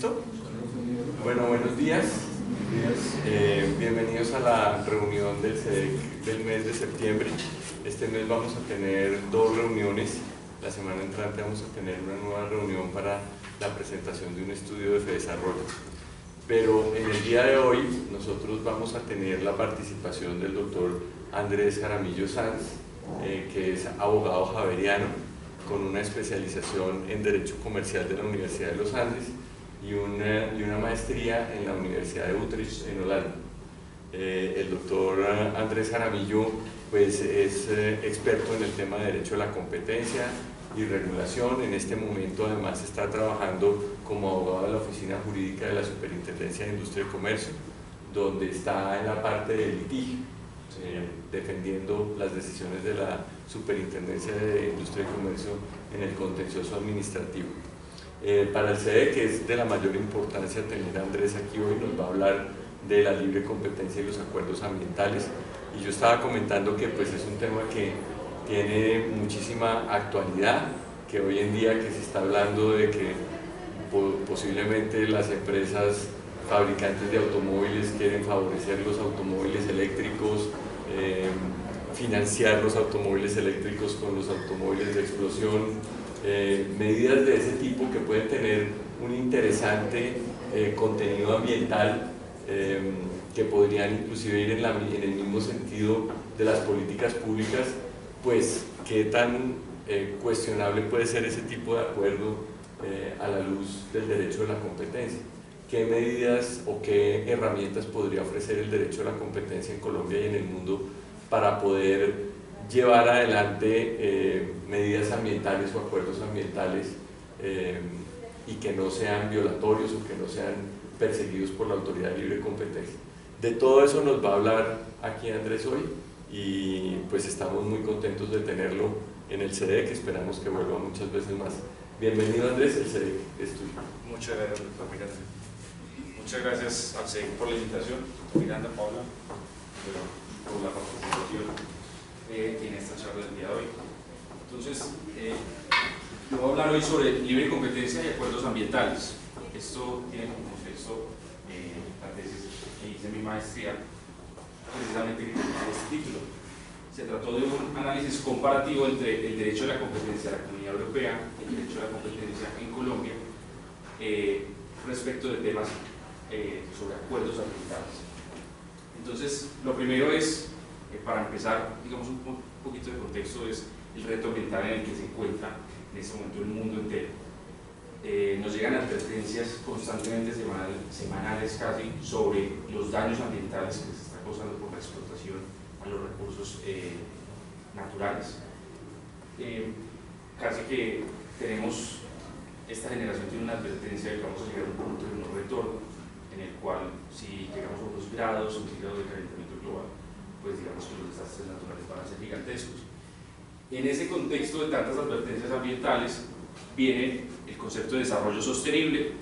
¿Listo? Bueno, buenos días. Bienvenidos a la reunión del CEDEC del mes de septiembre. Este mes vamos a tener dos reuniones. La semana entrante vamos a tener una nueva reunión para la presentación de un estudio de FEDesarrollo. Pero en el día de hoy nosotros vamos a tener la participación del doctor Andrés Jaramillo Sanz, que es abogado javeriano con una especialización en Derecho Comercial de la Universidad de los Andes y una maestría en la Universidad de Utrecht en Holanda. El doctor Andrés Jaramillo pues, es experto en el tema de Derecho de la Competencia y Regulación. En este momento además está trabajando como abogado de la Oficina Jurídica de la Superintendencia de Industria y Comercio, donde está en la parte de litigio, defendiendo las decisiones de la Superintendencia de Industria y Comercio en el contencioso administrativo. Para el CEDEC es de la mayor importancia tener a Andrés aquí hoy. Nos va a hablar de la libre competencia y los acuerdos ambientales, y yo estaba comentando que pues, es un tema que tiene muchísima actualidad, que hoy en día que se está hablando de que posiblemente las empresas fabricantes de automóviles quieren favorecer los automóviles eléctricos, financiar los automóviles eléctricos con los automóviles de explosión, medidas de ese tipo que pueden tener un interesante contenido ambiental, que podrían inclusive ir en el mismo sentido de las políticas públicas. Pues qué tan cuestionable puede ser ese tipo de acuerdo a la luz del derecho de la competencia. ¿Qué medidas o qué herramientas podría ofrecer el derecho de la competencia en Colombia y en el mundo para poder llevar adelante medidas ambientales o acuerdos ambientales y que no sean violatorios o que no sean perseguidos por la Autoridad de Libre Competencia? De todo eso nos va a hablar aquí Andrés hoy, y pues estamos muy contentos de tenerlo en el CEDEC. Esperamos que vuelva muchas veces más. Bienvenido Andrés, el CEDEC es tuyo. Muchas gracias, doctor Miranda. Muchas gracias al CEDEC por la invitación, Miranda, Paula, por la participación en esta charla del día de hoy. Entonces, yo voy a hablar hoy sobre libre competencia y acuerdos ambientales. Esto tiene como contexto la tesis que hice en mi maestría, precisamente que tiene este título. Se trató de un análisis comparativo entre el derecho de la competencia de la Comunidad Europea y el derecho de la competencia en Colombia respecto de temas sobre acuerdos ambientales. Entonces, lo primero es, para empezar, digamos un poquito de contexto, es el reto ambiental en el que se encuentra en este momento el mundo entero. Nos llegan advertencias constantemente, semanales casi, sobre los daños ambientales que se están causando por la explotación a los recursos naturales. Casi que tenemos, esta generación tiene una advertencia de que vamos a llegar a un punto de no retorno, en el cual si llegamos a unos grados centígrados de calentamiento global, pues digamos que los desastres naturales van a ser gigantescos. En ese contexto de tantas advertencias ambientales viene el concepto de desarrollo sostenible,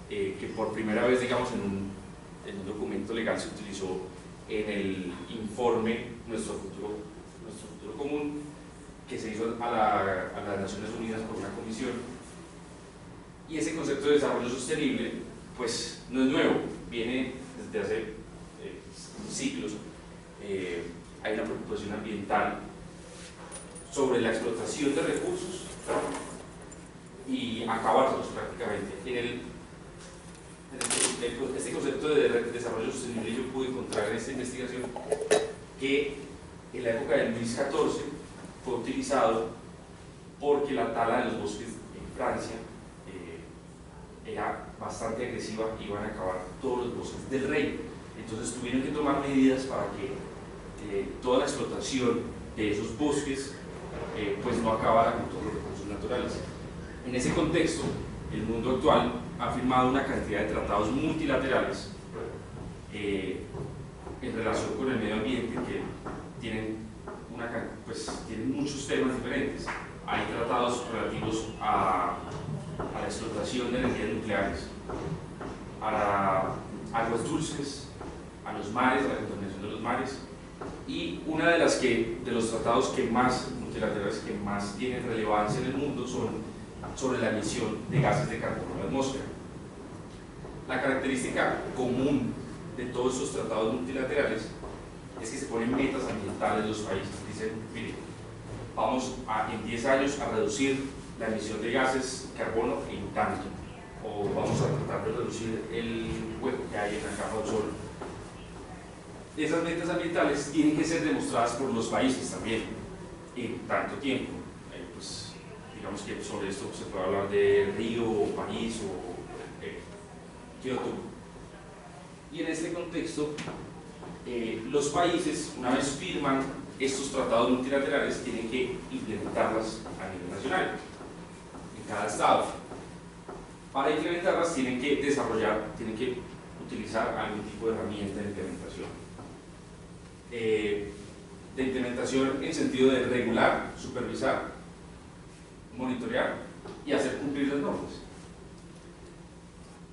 que por primera vez, digamos, en un documento legal se utilizó en el informe Nuestro Futuro Común, que se hizo a las Naciones Unidas por una comisión. Y ese concepto de desarrollo sostenible pues no es nuevo, viene desde hace siglos. Hay una preocupación ambiental sobre la explotación de recursos y acabarlos prácticamente. Este concepto de desarrollo sostenible yo pude encontrar en esta investigación que en la época del Luis XIV fue utilizado porque la tala de los bosques en Francia era bastante agresiva, iban a acabar todos los bosques del reino. Entonces tuvieron que tomar medidas para que toda la explotación de esos bosques pues no acabara con todos los recursos naturales. En ese contexto, el mundo actual ha firmado una cantidad de tratados multilaterales en relación con el medio ambiente que tienen muchos temas diferentes. Hay tratados relativos a la explotación de energías nucleares, a aguas dulces, a los mares, a la contaminación de los mares, y uno de los tratados multilaterales que más tienen relevancia en el mundo son sobre la emisión de gases de carbono a la atmósfera. La característica común de todos estos tratados multilaterales es que se ponen metas ambientales los países. Dicen, mire, vamos en 10 años a reducir la emisión de gases de carbono en tanto, o vamos a tratar de reducir el hueco que hay en la capa de ozono. Esas metas ambientales tienen que ser demostradas por los países también en tanto tiempo. Pues, digamos que sobre esto se puede hablar de Río, o París o Kioto. Y en este contexto, los países, una vez firman estos tratados multilaterales, tienen que implementarlas a nivel nacional, en cada estado. Para implementarlas tienen que tienen que utilizar algún tipo de herramienta de implementación. De implementación en sentido de regular, supervisar, monitorear y hacer cumplir las normas.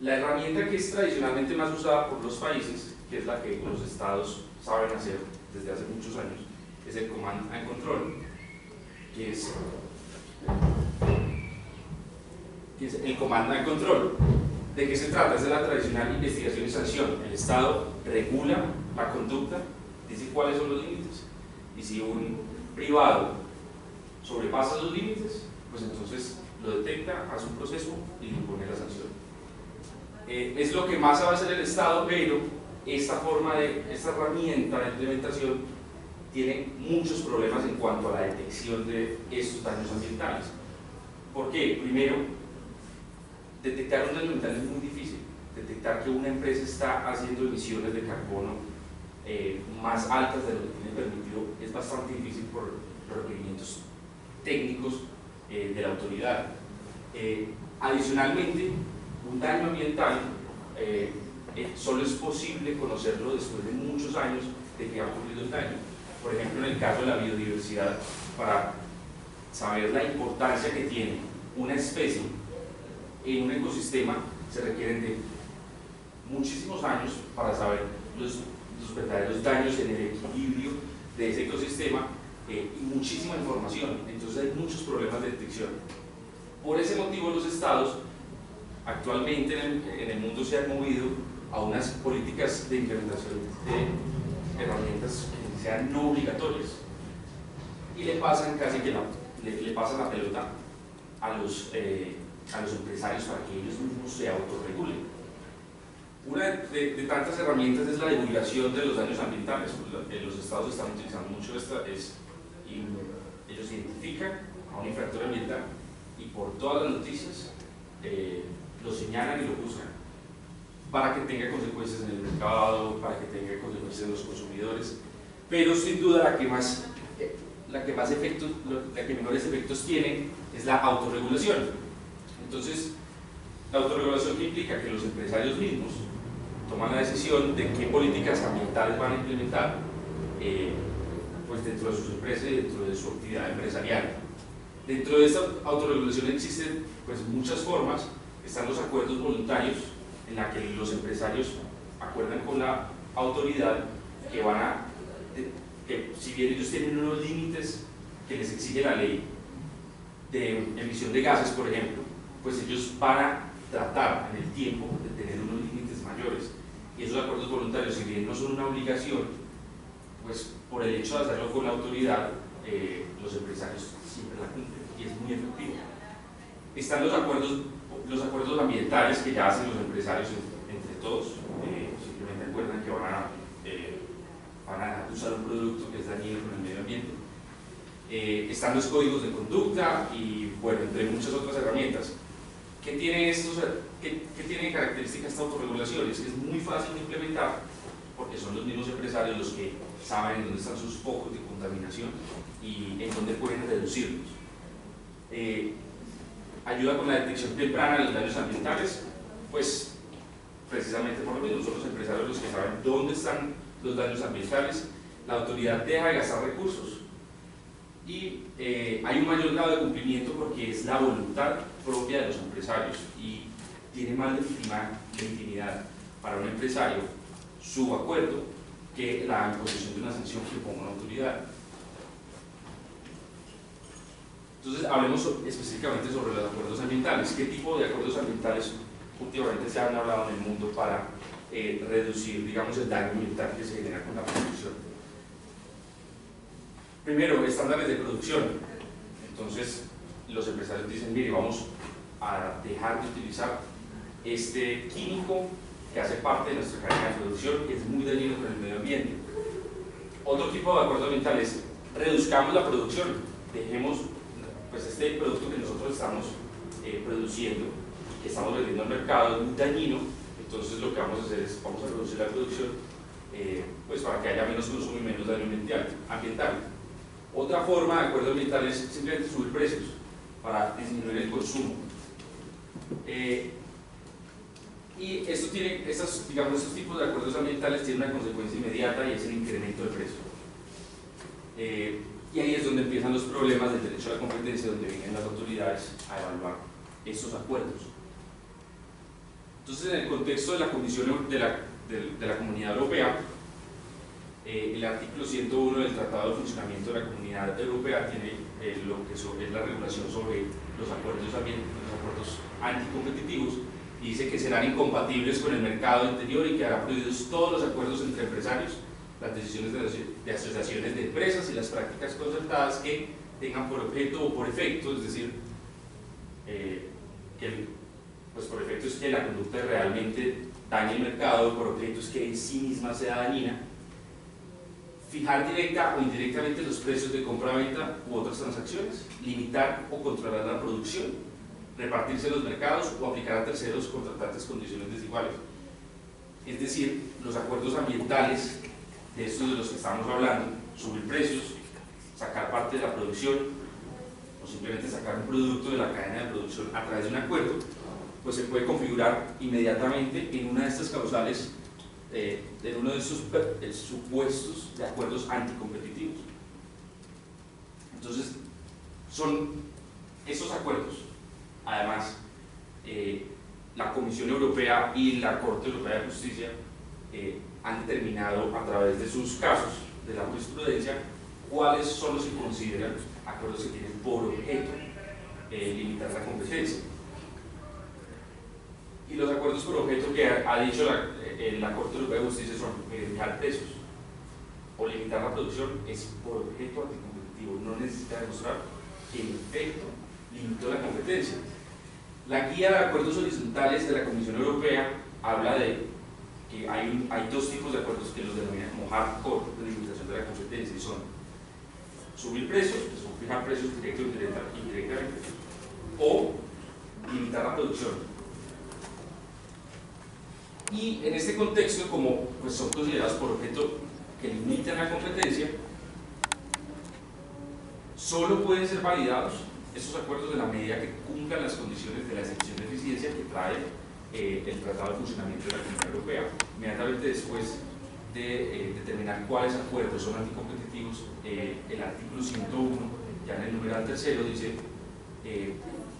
La herramienta que es tradicionalmente más usada por los países, que es la que los estados saben hacer desde hace muchos años, es el Command and Control, que es el Command and Control. ¿De qué se trata? Es de la tradicional investigación y sanción. El Estado regula la conducta, dice cuáles son los límites, y si un privado sobrepasa los límites, pues entonces lo detecta, hace un proceso y le impone la sanción. Es lo que más sabe hacer el Estado, pero esta herramienta de implementación tiene muchos problemas en cuanto a la detección de estos daños ambientales. ¿Por qué? Primero, detectar un daño ambiental es muy difícil. Detectar que una empresa está haciendo emisiones de carbono más altas de lo que tiene permitido es bastante difícil por los requerimientos técnicos de la autoridad. Adicionalmente, un daño ambiental solo es posible conocerlo después de muchos años de que ha ocurrido el daño. Por ejemplo, en el caso de la biodiversidad, para saber la importancia que tiene una especie en un ecosistema, se requieren de muchísimos años para saber los verdaderos daños en el equilibrio de ese ecosistema y muchísima información. Entonces hay muchos problemas de detección. Por ese motivo, los estados actualmente en el mundo se han movido a unas políticas de implementación de herramientas que sean no obligatorias y le pasan casi que le pasan la pelota a los empresarios para que ellos mismos se autorregulen. Una de tantas herramientas es la divulgación de los daños ambientales. Los estados están utilizando mucho esta, ellos identifican a un infractor ambiental y por todas las noticias lo señalan y lo juzgan para que tenga consecuencias en el mercado, para que tenga consecuencias en los consumidores, pero sin duda la que menores efectos tiene es la autorregulación. Entonces, la autorregulación que implica que los empresarios mismos toman la decisión de qué políticas ambientales van a implementar pues dentro de sus empresas y dentro de su actividad empresarial. Dentro de esta autorregulación existen pues muchas formas. Están los acuerdos voluntarios, en la que los empresarios acuerdan con la autoridad que si bien ellos tienen unos límites que les exige la ley de emisión de gases, por ejemplo, pues ellos van a tratar en el tiempo de tener unos límites mayores. Y esos acuerdos voluntarios, si bien no son una obligación, pues por el hecho de hacerlo con la autoridad, los empresarios siempre la cumplen y es muy efectivo. Están los acuerdos ambientales que ya hacen los empresarios entre todos, simplemente acuerdan que van a dejar de usar un producto que es dañino con el medio ambiente. Están los códigos de conducta y, bueno, entre muchas otras herramientas. ¿Qué tiene de característica esta autorregulación? Es que es muy fácil de implementar porque son los mismos empresarios los que saben en dónde están sus focos de contaminación y en dónde pueden reducirlos. Ayuda con la detección temprana de los daños ambientales, pues precisamente por lo mismo son los empresarios los que saben dónde están los daños ambientales. La autoridad deja de gastar recursos y hay un mayor grado de cumplimiento porque es la voluntad propia de los empresarios y tiene más legitimidad para un empresario su acuerdo que la imposición de una sanción que ponga una autoridad. Entonces hablemos específicamente sobre los acuerdos ambientales. ¿Qué tipo de acuerdos ambientales últimamente se han hablado en el mundo para reducir, digamos, el daño ambiental que se genera con la producción. Primero, estándares de producción. Entonces, los empresarios dicen, mire, vamos a dejar de utilizar este químico que hace parte de nuestra cadena de producción, que es muy dañino para el medio ambiente. Otro tipo de acuerdo ambiental es, reduzcamos la producción, dejemos pues este producto que nosotros estamos produciendo, que estamos vendiendo al mercado, es muy dañino, entonces lo que vamos a hacer es, vamos a reducir la producción pues para que haya menos consumo y menos daño ambiental. Otra forma de acuerdo ambiental es simplemente subir precios para disminuir el consumo. Y esto tiene, estos tipos de acuerdos ambientales tienen una consecuencia inmediata y es el incremento del precio. Y ahí es donde empiezan los problemas del derecho a la competencia, donde vienen las autoridades a evaluar estos acuerdos. Entonces, en el contexto de la Comisión de la Comunidad Europea, el artículo 101 del Tratado de Funcionamiento de la Comunidad Europea tiene lo que es la regulación sobre los acuerdos anticompetitivos, y dice que serán incompatibles con el mercado interior y quedarán prohibidos todos los acuerdos entre empresarios, las decisiones de asociaciones de empresas y las prácticas concertadas que tengan por objeto o por efecto, es decir, pues por efecto es que la conducta realmente dañe el mercado, por objeto es que en sí misma sea dañina, fijar directa o indirectamente los precios de compra-venta u otras transacciones, limitar o controlar la producción, repartirse los mercados o aplicar a terceros contratantes condiciones desiguales. Es decir, los acuerdos ambientales, de estos de los que estamos hablando, subir precios, sacar parte de la producción o simplemente sacar un producto de la cadena de producción a través de un acuerdo, pues se puede configurar inmediatamente en una de estas causales, en uno de esos supuestos de acuerdos anticompetitivos. Entonces, son esos acuerdos. Además, la Comisión Europea y la Corte Europea de Justicia han determinado a través de sus casos de la jurisprudencia cuáles son los que consideran acuerdos que tienen por objeto limitar la competencia. Y los acuerdos por objeto que ha dicho la Corte Europea de Justicia son fijar precios o limitar la producción es por objeto anticompetitivo, no necesita demostrar que en efecto limitó la competencia. La guía de acuerdos horizontales de la Comisión Europea habla de que hay dos tipos de acuerdos que los denominan como hardcore de limitación de la competencia, y son subir precios, que son fijar precios directo o indirectamente, o limitar la producción. Y en este contexto, como pues, son considerados por objeto que limitan la competencia, solo pueden ser validados estos acuerdos en la medida que cumplan las condiciones de la excepción de eficiencia que trae el Tratado de Funcionamiento de la Comunidad Europea. Inmediatamente después de determinar cuáles acuerdos son anticompetitivos, el artículo 101, ya en el numeral tercero, dice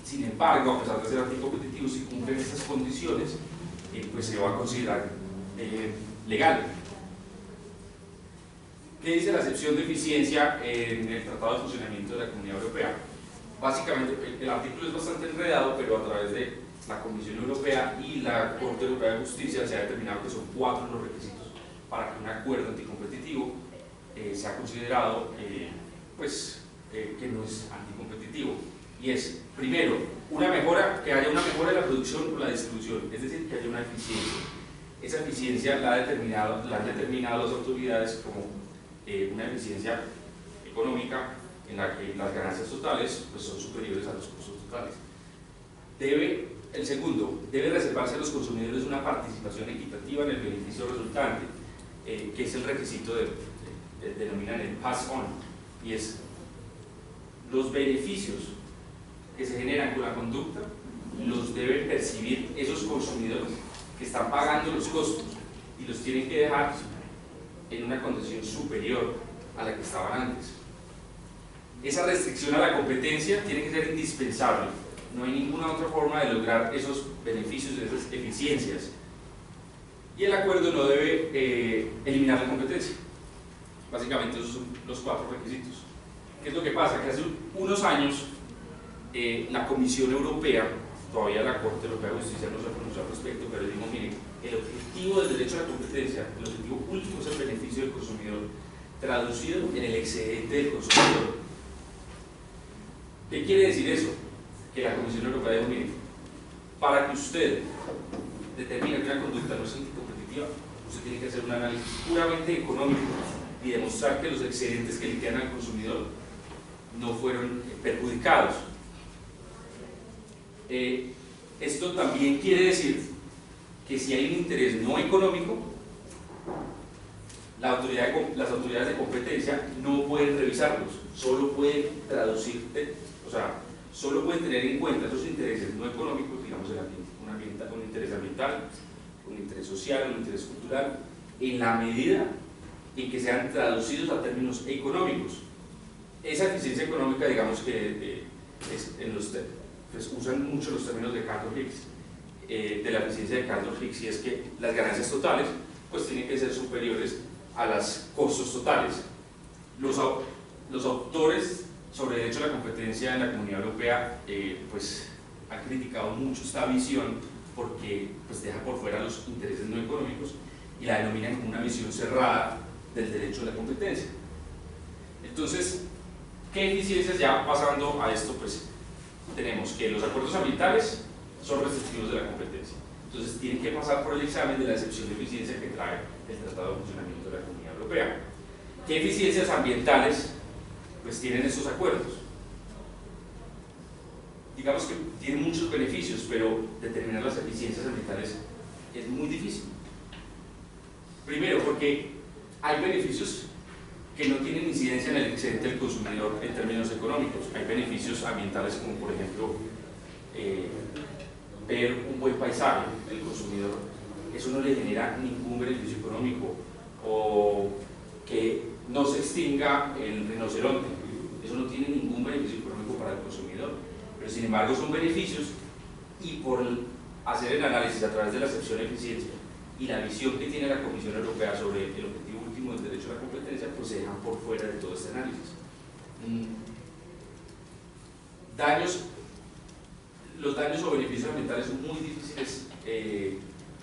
sin embargo, a pesar de ser anticompetitivos, si cumplen estas condiciones, pues se va a considerar legal. ¿Qué dice la excepción de eficiencia en el Tratado de Funcionamiento de la Comunidad Europea? Básicamente, el artículo es bastante enredado, pero a través de la Comisión Europea y la Corte Europea de Justicia se ha determinado que son 4 los requisitos para que un acuerdo anticompetitivo sea considerado que no es anticompetitivo. Y es, primero, que haya una mejora en la producción o la distribución, es decir, que haya una eficiencia. Esa eficiencia la han determinado las autoridades como una eficiencia económica en la que las ganancias totales pues, son superiores a los costos totales. El segundo, debe reservarse a los consumidores una participación equitativa en el beneficio resultante, que es el requisito denominan el pass-on, y es los beneficios que se generan con la conducta los deben percibir esos consumidores que están pagando los costos y los tienen que dejar en una condición superior a la que estaban antes. Esa restricción a la competencia tiene que ser indispensable. No hay ninguna otra forma de lograr esos beneficios, esas eficiencias. Y el acuerdo no debe eliminar la competencia. Básicamente esos son los 4 requisitos. ¿Qué es lo que pasa? Que hace unos años la Comisión Europea todavía la Corte Europea de Justicia no se ha pronunciado al respecto, pero digo, miren, el objetivo del derecho a la competencia, el objetivo último es el beneficio del consumidor, traducido en el excedente del consumidor. ¿Qué quiere decir eso? Que la Comisión Europea dijo, miren, para que usted determine que una conducta no es anticompetitiva, usted tiene que hacer un análisis puramente económico y demostrar que los excedentes que le quedan al consumidor no fueron perjudicados. Esto también quiere decir que si hay un interés no económico, las autoridades de competencia no pueden revisarlos, solo pueden traducir, o sea, solo pueden tener en cuenta esos intereses no económicos, digamos un interés ambiental, un interés social, un interés cultural, en la medida en que sean traducidos a términos económicos. Esa eficiencia económica, digamos que pues usan mucho los términos de Carl Hicks, de la eficiencia de Carl Hicks, y es que las ganancias totales pues tienen que ser superiores a los costos totales. Los autores sobre derecho a la competencia en la Comunidad Europea pues han criticado mucho esta visión porque pues deja por fuera los intereses no económicos y la denominan como una visión cerrada del derecho a la competencia. Entonces, ¿qué eficiencias? Ya pasando a esto, pues tenemos que los acuerdos ambientales son restrictivos de la competencia, entonces tienen que pasar por el examen de la excepción de eficiencia que trae el Tratado de Funcionamiento de la Comunidad Europea. ¿Qué eficiencias ambientales pues tienen estos acuerdos? Digamos que tienen muchos beneficios, pero determinar las eficiencias ambientales es muy difícil. Primero, porque hay beneficios que no tienen incidencia en el excedente del consumidor en términos económicos. Hay beneficios ambientales como, por ejemplo, ver un buen paisaje del consumidor. Eso no le genera ningún beneficio económico. O que no se extinga el rinoceronte. Eso no tiene ningún beneficio económico para el consumidor. Pero sin embargo son beneficios, y por hacer el análisis a través de la excepción de eficiencia y la visión que tiene la Comisión Europea sobre el objetivo último del derecho a la competencia, pues se dejan por fuera de todo este análisis. Los daños o beneficios ambientales son muy difíciles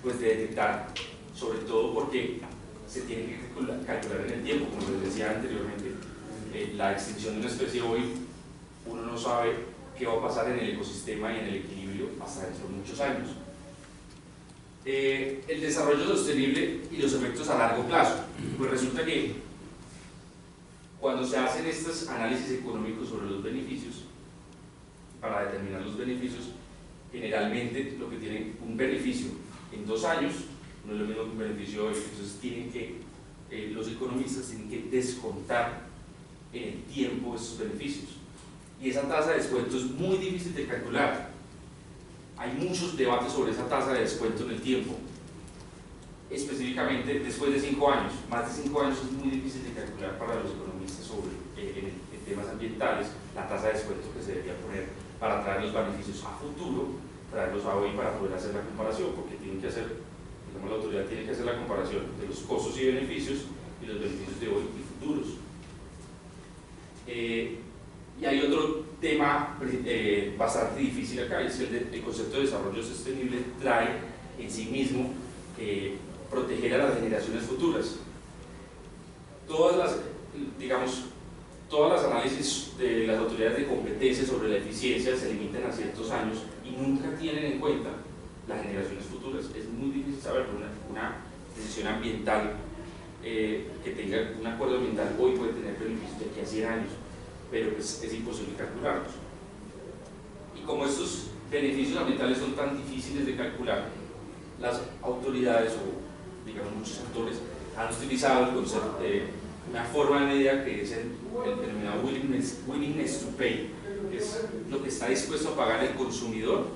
pues de detectar, sobre todo porque se tiene que calcular en el tiempo, como les decía anteriormente. La extinción de una especie hoy, uno no sabe qué va a pasar en el ecosistema y en el equilibrio hasta dentro de muchos años. El desarrollo sostenible y los efectos a largo plazo. Pues resulta que cuando se hacen estos análisis económicos sobre los beneficios, para determinar los beneficios, generalmente lo que tienen un beneficio en 2 años no es lo mismo que un beneficio hoy. Entonces los economistas tienen que descontar en el tiempo esos beneficios, y esa tasa de descuento es muy difícil de calcular. Hay muchos debates sobre esa tasa de descuento en el tiempo, específicamente después de 5 años. Más de 5 años es muy difícil de calcular para los economistas sobre en temas ambientales la tasa de descuento que se debería poner para traer los beneficios a futuro, traerlos a hoy para poder hacer la comparación, porque tienen que hacer, digamos, la autoridad tiene que hacer la comparación de los costos y beneficios y los beneficios de hoy y futuros. Y hay otro tema bastante difícil acá, y es el concepto de desarrollo sostenible trae en sí mismo proteger a las generaciones futuras. Todas las análisis de las autoridades de competencia sobre la eficiencia se limitan a ciertos años y nunca tienen en cuenta las generaciones futuras. Es muy difícil saber una decisión ambiental que tenga un acuerdo ambiental hoy puede tener beneficios de aquí a 100 años, pero pues es imposible calcularlos. Y como estos beneficios ambientales son tan difíciles de calcular, las autoridades o digamos muchos actores han utilizado el concepto una forma de medida que es el denominado willingness to pay, que es lo que está dispuesto a pagar el consumidor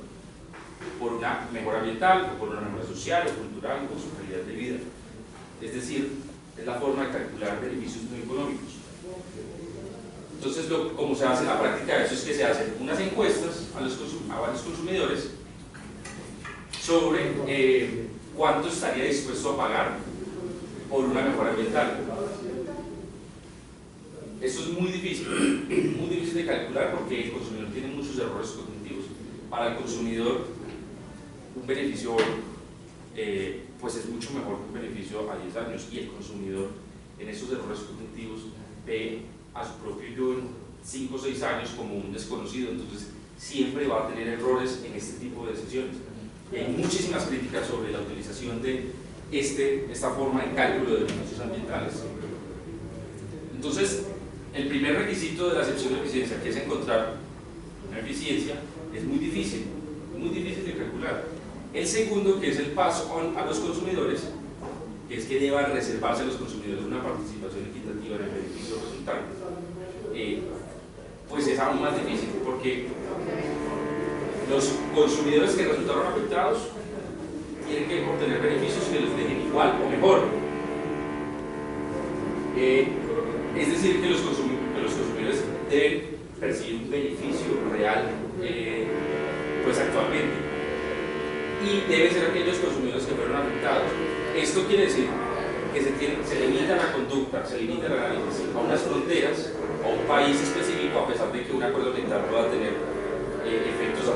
por una mejora ambiental, o por una mejora social o cultural, o por su calidad de vida. Es decir, es la forma de calcular beneficios no económicos. Entonces, como se hace en la práctica de eso es que se hacen unas encuestas a varios consumidores sobre cuánto estaría dispuesto a pagar por una mejora ambiental. Esto es muy difícil de calcular porque el consumidor tiene muchos errores cognitivos. para el consumidor un beneficio hoy pues es mucho mejor que un beneficio a 10 años, y el consumidor en esos errores cognitivos ve a su propio yo en 5 o 6 años como un desconocido, entonces siempre va a tener errores en este tipo de decisiones. Y hay muchísimas críticas sobre la utilización de esta forma de cálculo de beneficios ambientales. Entonces, el primer requisito de la acepción de eficiencia, que es encontrar una eficiencia, es muy difícil de calcular. El segundo, que es el paso a los consumidores, que es que deban reservarse a los consumidores una participación equitativa en el beneficio resultante, pues es aún más difícil, porque los consumidores que resultaron afectados tienen que obtener beneficios que los dejen igual o mejor. Es decir, que los consumidores deben percibir un beneficio real pues actualmente, y deben ser aquellos consumidores que fueron afectados. Esto quiere decir que se limita la conducta, se limita el análisis a unas fronteras, a un país específico, a pesar de que un acuerdo ambiental pueda tener efectos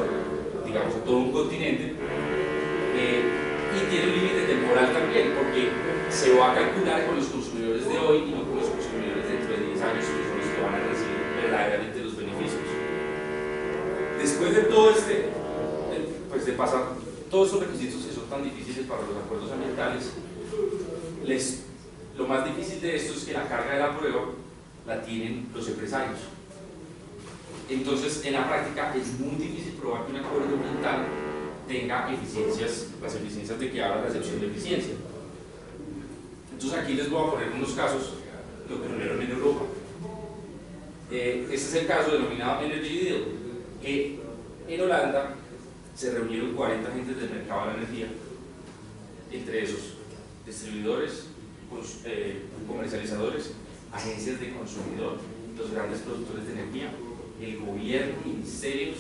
digamos, a todo un continente, y tiene un límite temporal también, porque se va a calcular con los consumidores de hoy y no con los consumidores dentro de 10 años, que son los que van a recibir verdaderamente los beneficios. Después de todo pues de pasar todos esos requisitos que son tan difíciles para los acuerdos ambientales, lo más difícil de esto es que la carga de la prueba la tienen los empresarios. Entonces, en la práctica es muy difícil probar que un acuerdo ambiental tenga eficiencias, las eficiencias de que habla la acepción de eficiencia. Entonces aquí les voy a poner unos casos que ocurrieron en Europa. Este es el caso denominado Energy Deal, que en Holanda se reunieron 40 agentes del mercado de la energía, entre esos distribuidores, comercializadores, agencias de consumidor, los grandes productores de energía, el gobierno, ministerios,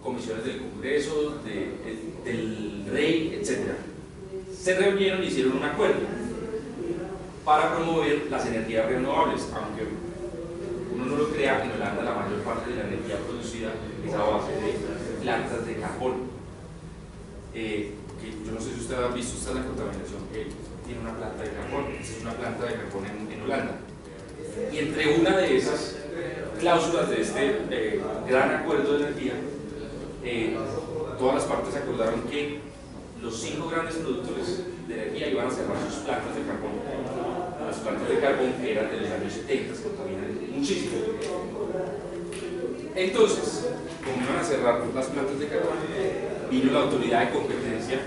comisiones del Congreso, del Rey, etc. Se reunieron y hicieron un acuerdo para promover las energías renovables, aunque uno no lo crea, en Holanda la mayor parte de la energía producida es a base de plantas de carbón. Que yo no sé si usted ha visto, esta es la contaminación que tiene una planta de carbón. Esta es una planta de carbón en Holanda. Y entre una de esas cláusulas de este gran acuerdo de energía, todas las partes acordaron que los 5 grandes productores de energía iban a cerrar sus plantas de carbón. Las plantas de carbón eran de los años 70, contaminan muchísimo. Entonces, como iban a cerrar las plantas de carbón, vino la autoridad de competencia,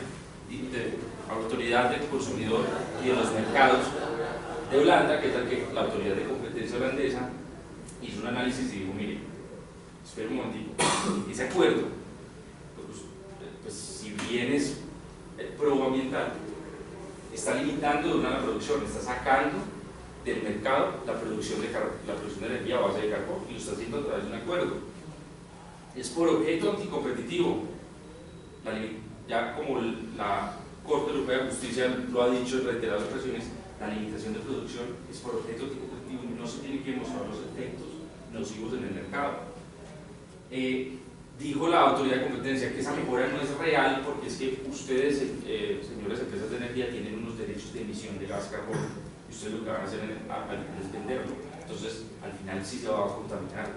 autoridad del consumidor y de los mercados de Holanda, que es la autoridad de competencia holandesa, hizo un análisis y dijo: mire, espera un momentito, ese acuerdo, pues si bien es proambiental, está limitando la producción, está sacando del mercado la producción de energía a base de carbón, y lo está haciendo a través de un acuerdo. Es por objeto anticompetitivo. Ya como la Corte Europea de Justicia lo ha dicho en reiteradas ocasiones, la limitación de producción es por objeto anticompetitivo y no se tienen que mostrar los efectos nocivos en el mercado. Dijo la autoridad de competencia que esa mejora no es real, porque es que ustedes, señores empresas de energía, tienen unos derechos de emisión de gas carbón, y ustedes lo que van a hacer es venderlo, entonces al final sí se va a contaminar.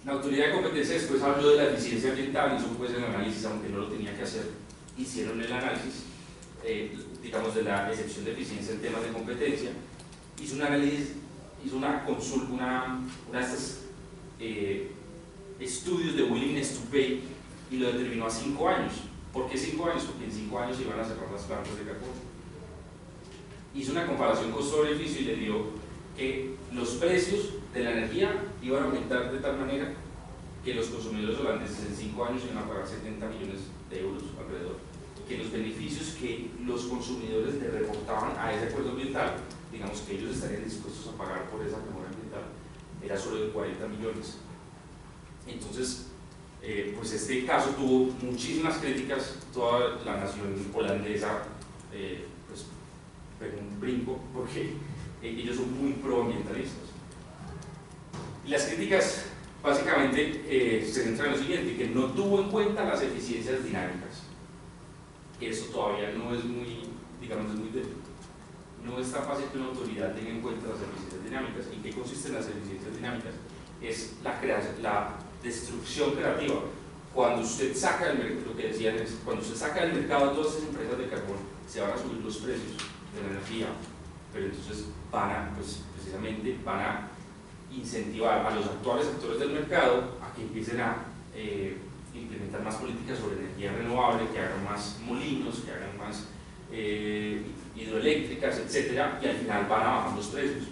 La autoridad de competencia después habló de la eficiencia ambiental, hizo pues el análisis, aunque no lo tenía que hacer, hicieron el análisis, digamos, de la excepción de eficiencia en temas de competencia, hizo un análisis, hizo una consulta, una de estas estudios de willingness to pay, y lo determinó a 5 años. ¿Por qué 5 años? Porque en 5 años iban a cerrar las plantas de carbón. Hizo una comparación costo-beneficio y le dio que los precios de la energía iban a aumentar de tal manera que los consumidores holandeses en 5 años iban a pagar 70 millones de euros alrededor, que los beneficios que los consumidores le reportaban a ese acuerdo ambiental, digamos que ellos estarían dispuestos a pagar por esa mejora ambiental, era solo de 40 millones. Entonces, pues este caso tuvo muchísimas críticas, toda la nación holandesa pues pegó un brinco, porque ellos son muy proambientalistas. Y las críticas básicamente se centra en lo siguiente, que no tuvo en cuenta las eficiencias dinámicas. Eso todavía no es muy, digamos, no es tan fácil que una autoridad tenga en cuenta las eficiencias dinámicas. ¿En qué consisten las eficiencias dinámicas? Es la destrucción creativa. Cuando usted saca del mercado, lo que decían es, cuando usted saca del mercado todas esas empresas de carbón, se van a subir los precios de la energía, pero entonces precisamente van a incentivar a los actuales actores del mercado a que empiecen a implementar más políticas sobre energía renovable, que hagan más molinos, que hagan más hidroeléctricas, etcétera, y al final van a bajar los precios.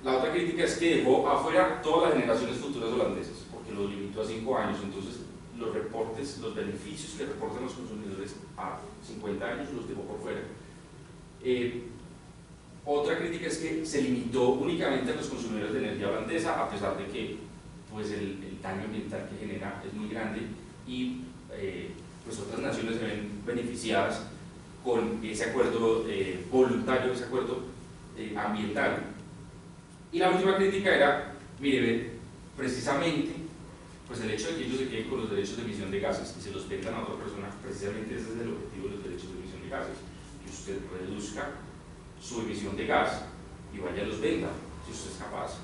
La otra crítica es que dejó afuera todas las generaciones futuras holandesas, porque lo limitó a 5 años, entonces los reportes, los beneficios que reportan los consumidores a 50 años los dejó por fuera. Otra crítica es que se limitó únicamente a los consumidores de energía holandesa, a pesar de que pues el daño ambiental que genera es muy grande y pues otras naciones se ven beneficiadas con ese acuerdo voluntario, ese acuerdo ambiental. Y la última crítica era, mire, precisamente pues el hecho de que ellos se queden con los derechos de emisión de gases y se los vendan a otra persona, precisamente ese es el objetivo de los derechos de emisión de gases, que usted reduzca su emisión de gas y vaya a los venda, si usted es capaz.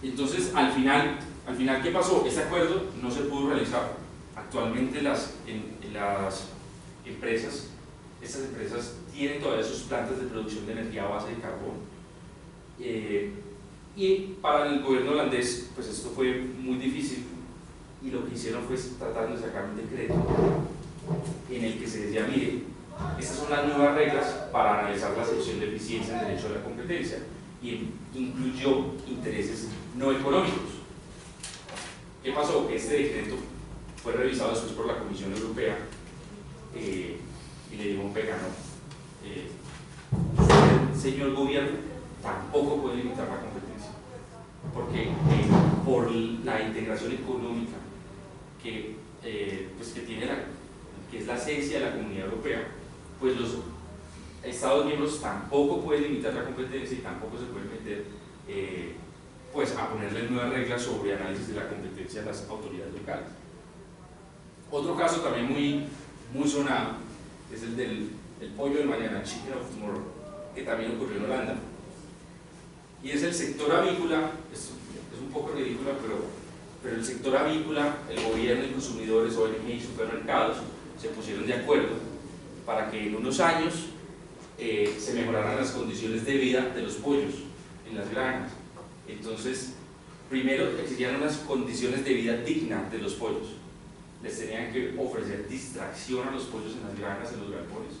Entonces, al final, ¿qué pasó? Este acuerdo no se pudo realizar. Actualmente las empresas, estas empresas tienen todavía sus plantas de producción de energía a base de carbón. Y para el gobierno holandés, pues esto fue muy difícil y lo que hicieron fue tratar de sacar un decreto en el que se decía, mire, estas son las nuevas reglas para analizar la sección de eficiencia en derecho a la competencia y incluyó intereses no económicos. ¿Qué pasó? Este decreto fue revisado después por la Comisión Europea y le dijo, pega, no, usted, señor gobierno, tampoco puede limitar la competencia, porque por la integración económica que tiene que es la esencia de la Comunidad Europea, pues los Estados miembros tampoco pueden limitar la competencia y tampoco se pueden meter pues a ponerle nuevas reglas sobre análisis de la competencia a las autoridades locales. Otro caso también muy sonado es el del pollo del mañana, Chicken of Tomorrow, que también ocurrió en Holanda, y es el sector avícola. Es un poco ridícula, pero el sector avícola, el gobierno y consumidores, ONG y supermercados se pusieron de acuerdo para que en unos años se mejoraran las condiciones de vida de los pollos en las granjas. Entonces, primero exigían unas condiciones de vida dignas de los pollos. Les tenían que ofrecer distracción a los pollos en las granjas, en los galpones,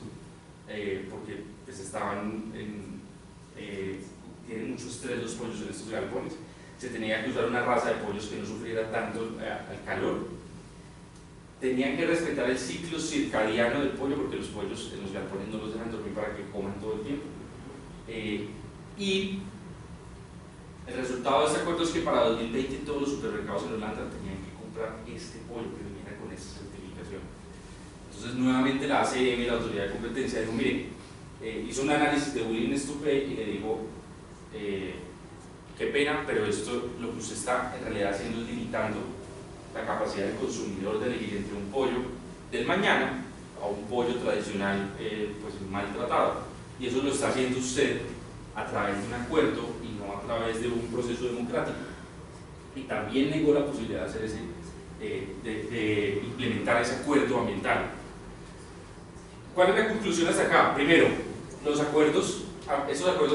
porque pues tienen mucho estrés los pollos en estos galpones. Se tenía que usar una raza de pollos que no sufriera tanto al calor. Tenían que respetar el ciclo circadiano del pollo, porque los pollos en los galpones no los dejan dormir para que coman todo el tiempo. Y el resultado de este acuerdo es que para 2020 todos los supermercados en Holanda tenían que comprar este pollo que venía con esta certificación. Entonces nuevamente la ACM, la Autoridad de Competencia, dijo, mire, hizo un análisis de willingness to pay y le dijo, qué pena, pero esto lo que usted está en realidad haciendo es limitando la capacidad del consumidor de elegir entre un pollo del mañana a un pollo tradicional pues maltratado, y eso lo está haciendo usted a través de un acuerdo y no a través de un proceso democrático. Y también negó la posibilidad de hacer de implementar ese acuerdo ambiental. ¿Cuál es la conclusión hasta acá? Primero, esos acuerdos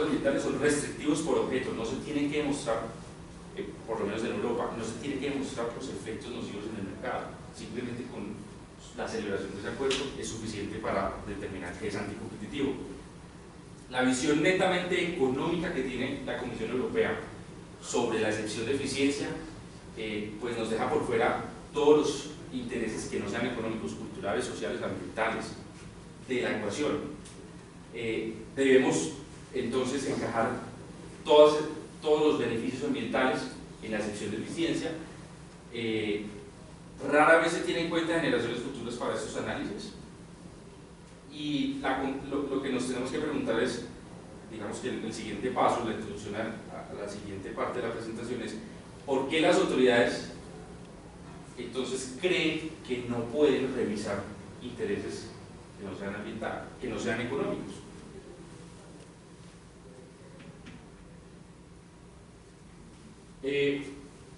ambientales son restrictivos por objeto, no se tienen que demostrar, por lo menos en Europa, no se tienen que demostrar los efectos nocivos en el mercado. Simplemente con la celebración de ese acuerdo es suficiente para determinar que es anticompetitivo. La visión netamente económica que tiene la Comisión Europea sobre la excepción de eficiencia pues nos deja por fuera todos los intereses que no sean económicos, culturales, sociales, ambientales de la ecuación. Debemos entonces encajar todos los beneficios ambientales en la excepción de eficiencia. Rara vez se tiene en cuenta generaciones futuras para estos análisis, y lo que nos tenemos que preguntar es digamos que el siguiente paso, la introducción a la siguiente parte de la presentación es ¿por qué las autoridades entonces creen que no pueden revisar intereses que no sean ambientales, que no sean económicos?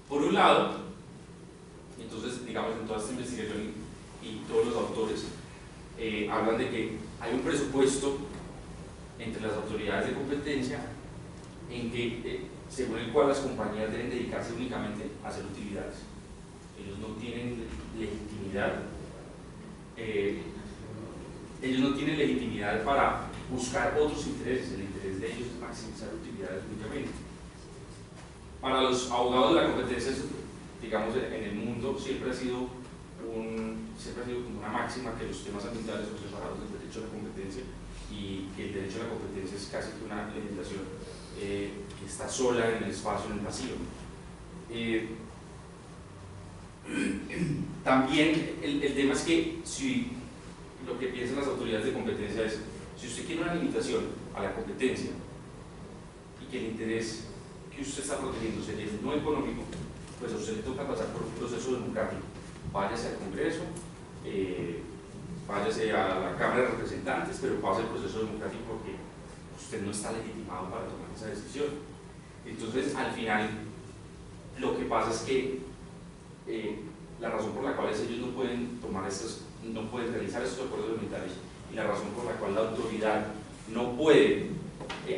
Por un lado, entonces, digamos, en toda esta investigación y todos los autores hablan de que hay un presupuesto entre las autoridades de competencia en que, según el cual las compañías deben dedicarse únicamente a hacer utilidades. Ellos no tienen legitimidad, para buscar otros intereses. El interés de ellos es maximizar utilidades únicamente. Para los abogados de la competencia, digamos, en el mundo siempre ha sido como una máxima que los temas ambientales son separados del derecho a la competencia, y que el derecho a la competencia es casi que una legislación que está sola en el espacio, en el vacío. También el tema es que si lo que piensan las autoridades de competencia es, si usted quiere una limitación a la competencia y que el interés que usted está protegiendo sería el no económico, pues a usted le toca pasar por un proceso democrático. Váyase al Congreso, váyase a la Cámara de Representantes, pero pase el proceso democrático porque usted no está legitimado para tomar esa decisión. Entonces, al final, lo que pasa es que la razón por la cual ellos no pueden realizar estos acuerdos ambientales, y la razón por la cual la autoridad no puede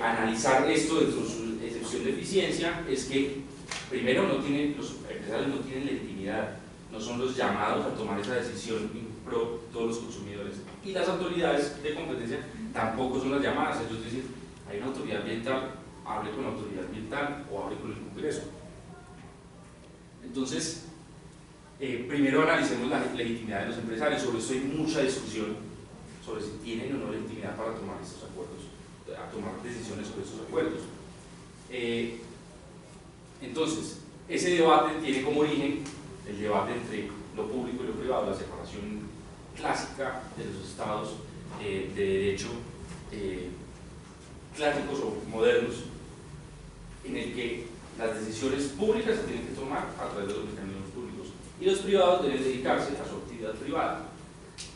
analizar esto dentro de su excepción de eficiencia, es que primero los empresarios no tienen legitimidad, no son los llamados a tomar esa decisión pro de todos los consumidores, y las autoridades de competencia tampoco son las llamadas. Ellos dicen, hay una autoridad ambiental, hable con la autoridad ambiental o hable con el Congreso. Entonces, primero analicemos la legitimidad de los empresarios. Sobre eso hay mucha discusión, sobre si tienen o no legitimidad para tomar estos acuerdos, a tomar decisiones sobre estos acuerdos. Entonces, ese debate tiene como origen el debate entre lo público y lo privado, la separación clásica de los estados de derecho clásicos o modernos, en el que las decisiones públicas se tienen que tomar a través de los mecanismos públicos y los privados deben dedicarse a su actividad privada.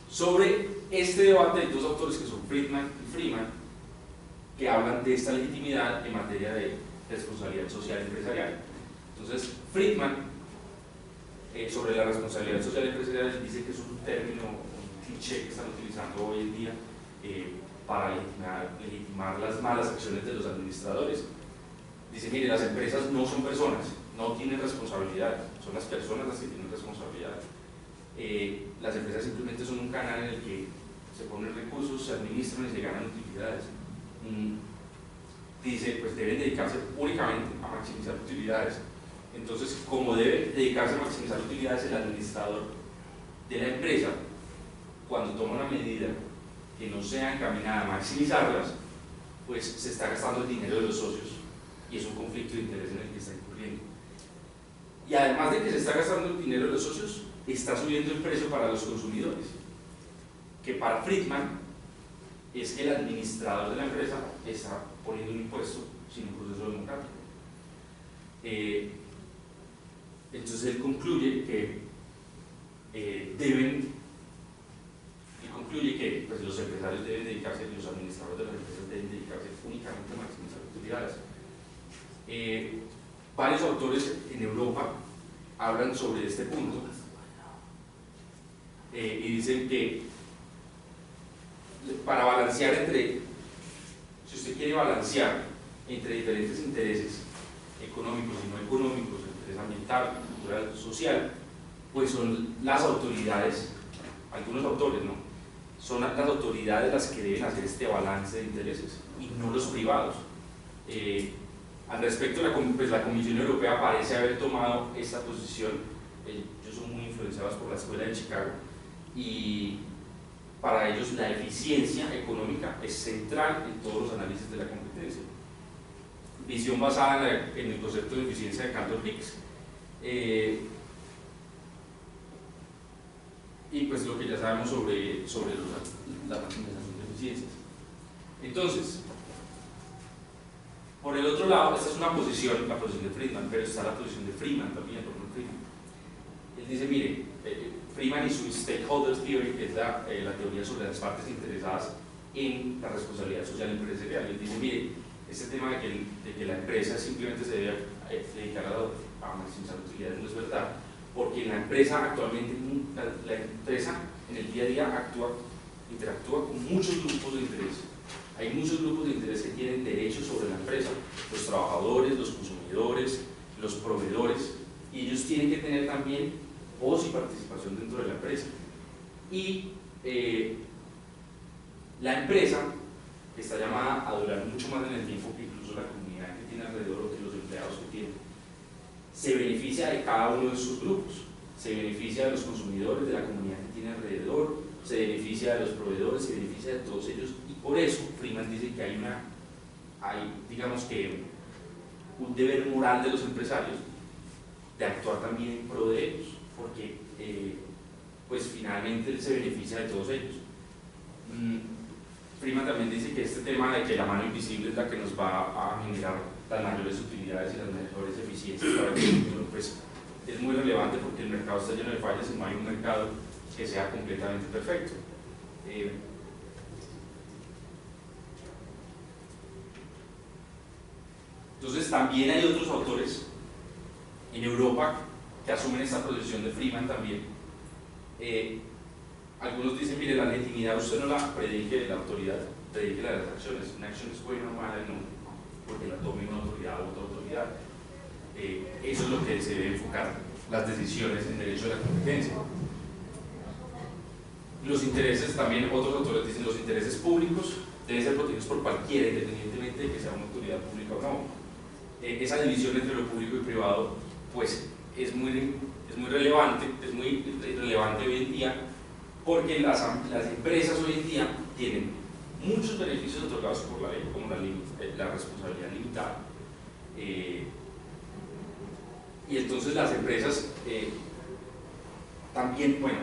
Sobre este debate hay dos autores, que son Friedman y Freeman, que hablan de esta legitimidad en materia de responsabilidad social empresarial. Entonces, Friedman, sobre la responsabilidad social empresarial, dice que es un término, un cliché que están utilizando hoy en día para legitimar las malas acciones de los administradores. Dice, mire, las empresas no son personas, no tienen responsabilidad, son las personas las que tienen responsabilidad. Las empresas simplemente son un canal en el que se ponen recursos, se administran y se ganan utilidades. Dice, pues deben dedicarse únicamente a maximizar utilidades. Entonces, como debe dedicarse a maximizar utilidades, el administrador de la empresa, cuando toma una medida que no sea encaminada a maximizarlas, pues se está gastando el dinero de los socios, y es un conflicto de interés en el que está incurriendo. Y además de que se está gastando el dinero de los socios, está subiendo el precio para los consumidores, que para Friedman es que el administrador de la empresa está poniendo un impuesto sin un proceso democrático. Entonces él concluye que pues, los empresarios deben dedicarse, los administradores de las empresas deben dedicarse únicamente a maximizar utilidades. Varios autores en Europa hablan sobre este punto y dicen que para balancear si usted quiere balancear entre diferentes intereses económicos y no económicos, interés ambiental, cultural, social, pues son las autoridades, algunos autores, ¿no? Son las autoridades las que deben hacer este balance de intereses y no los privados. Al respecto, la Comisión Europea parece haber tomado esta posición. Ellos son muy influenciados por la Escuela de Chicago, y para ellos la eficiencia económica es central en todos los análisis de la competencia. Visión basada en el concepto de eficiencia de Cantor Hicks, y pues lo que ya sabemos sobre la maximización de eficiencias. Entonces, Por el otro lado, esta es una posición, la posición de Friedman, pero está la posición de Freeman también, Él dice, mire, Freeman y su stakeholder theory, que es la teoría sobre las partes interesadas en la responsabilidad social empresarial. Él dice, mire, este tema de que la empresa simplemente se debe dedicar a maximizar utilidades no es verdad, porque en la empresa actualmente, la empresa en el día a día interactúa con muchos grupos de interés. Hay muchos grupos de interés que tienen derechos sobre la empresa, los trabajadores, los consumidores, los proveedores, y ellos tienen que tener también voz y participación dentro de la empresa. Y la empresa está llamada a durar mucho más en el tiempo que incluso la comunidad que tiene alrededor o que los empleados que tiene. Se beneficia de cada uno de sus grupos, se beneficia de los consumidores, de la comunidad que tiene alrededor, se beneficia de los proveedores, se beneficia de todos ellos, y por eso Freeman dice que hay digamos que un deber moral de los empresarios de actuar también en pro de ellos, porque pues finalmente él se beneficia de todos ellos. Freeman también dice que este tema de que la mano invisible es la que nos va a generar las mayores utilidades y las mejores eficiencias para el futuro, pues es muy relevante porque el mercado está lleno de fallas y no hay un mercado que sea completamente perfecto. Entonces también hay otros autores en Europa que asumen esta posición de Freeman también. Algunos dicen, mire, la legitimidad usted no la predique la autoridad, predique la de las acciones. Una acción es buena o mala, no, porque la tome una autoridad u otra autoridad. Eso es lo que se debe enfocar las decisiones en derecho de la competencia. Los intereses también, otros autores dicen, los intereses públicos deben ser protegidos por cualquiera, independientemente de que sea una autoridad pública o no. Esa división entre lo público y privado, pues es muy relevante hoy en día, porque las empresas hoy en día tienen muchos beneficios otorgados por la ley, como la responsabilidad limitada, y entonces las empresas también, bueno,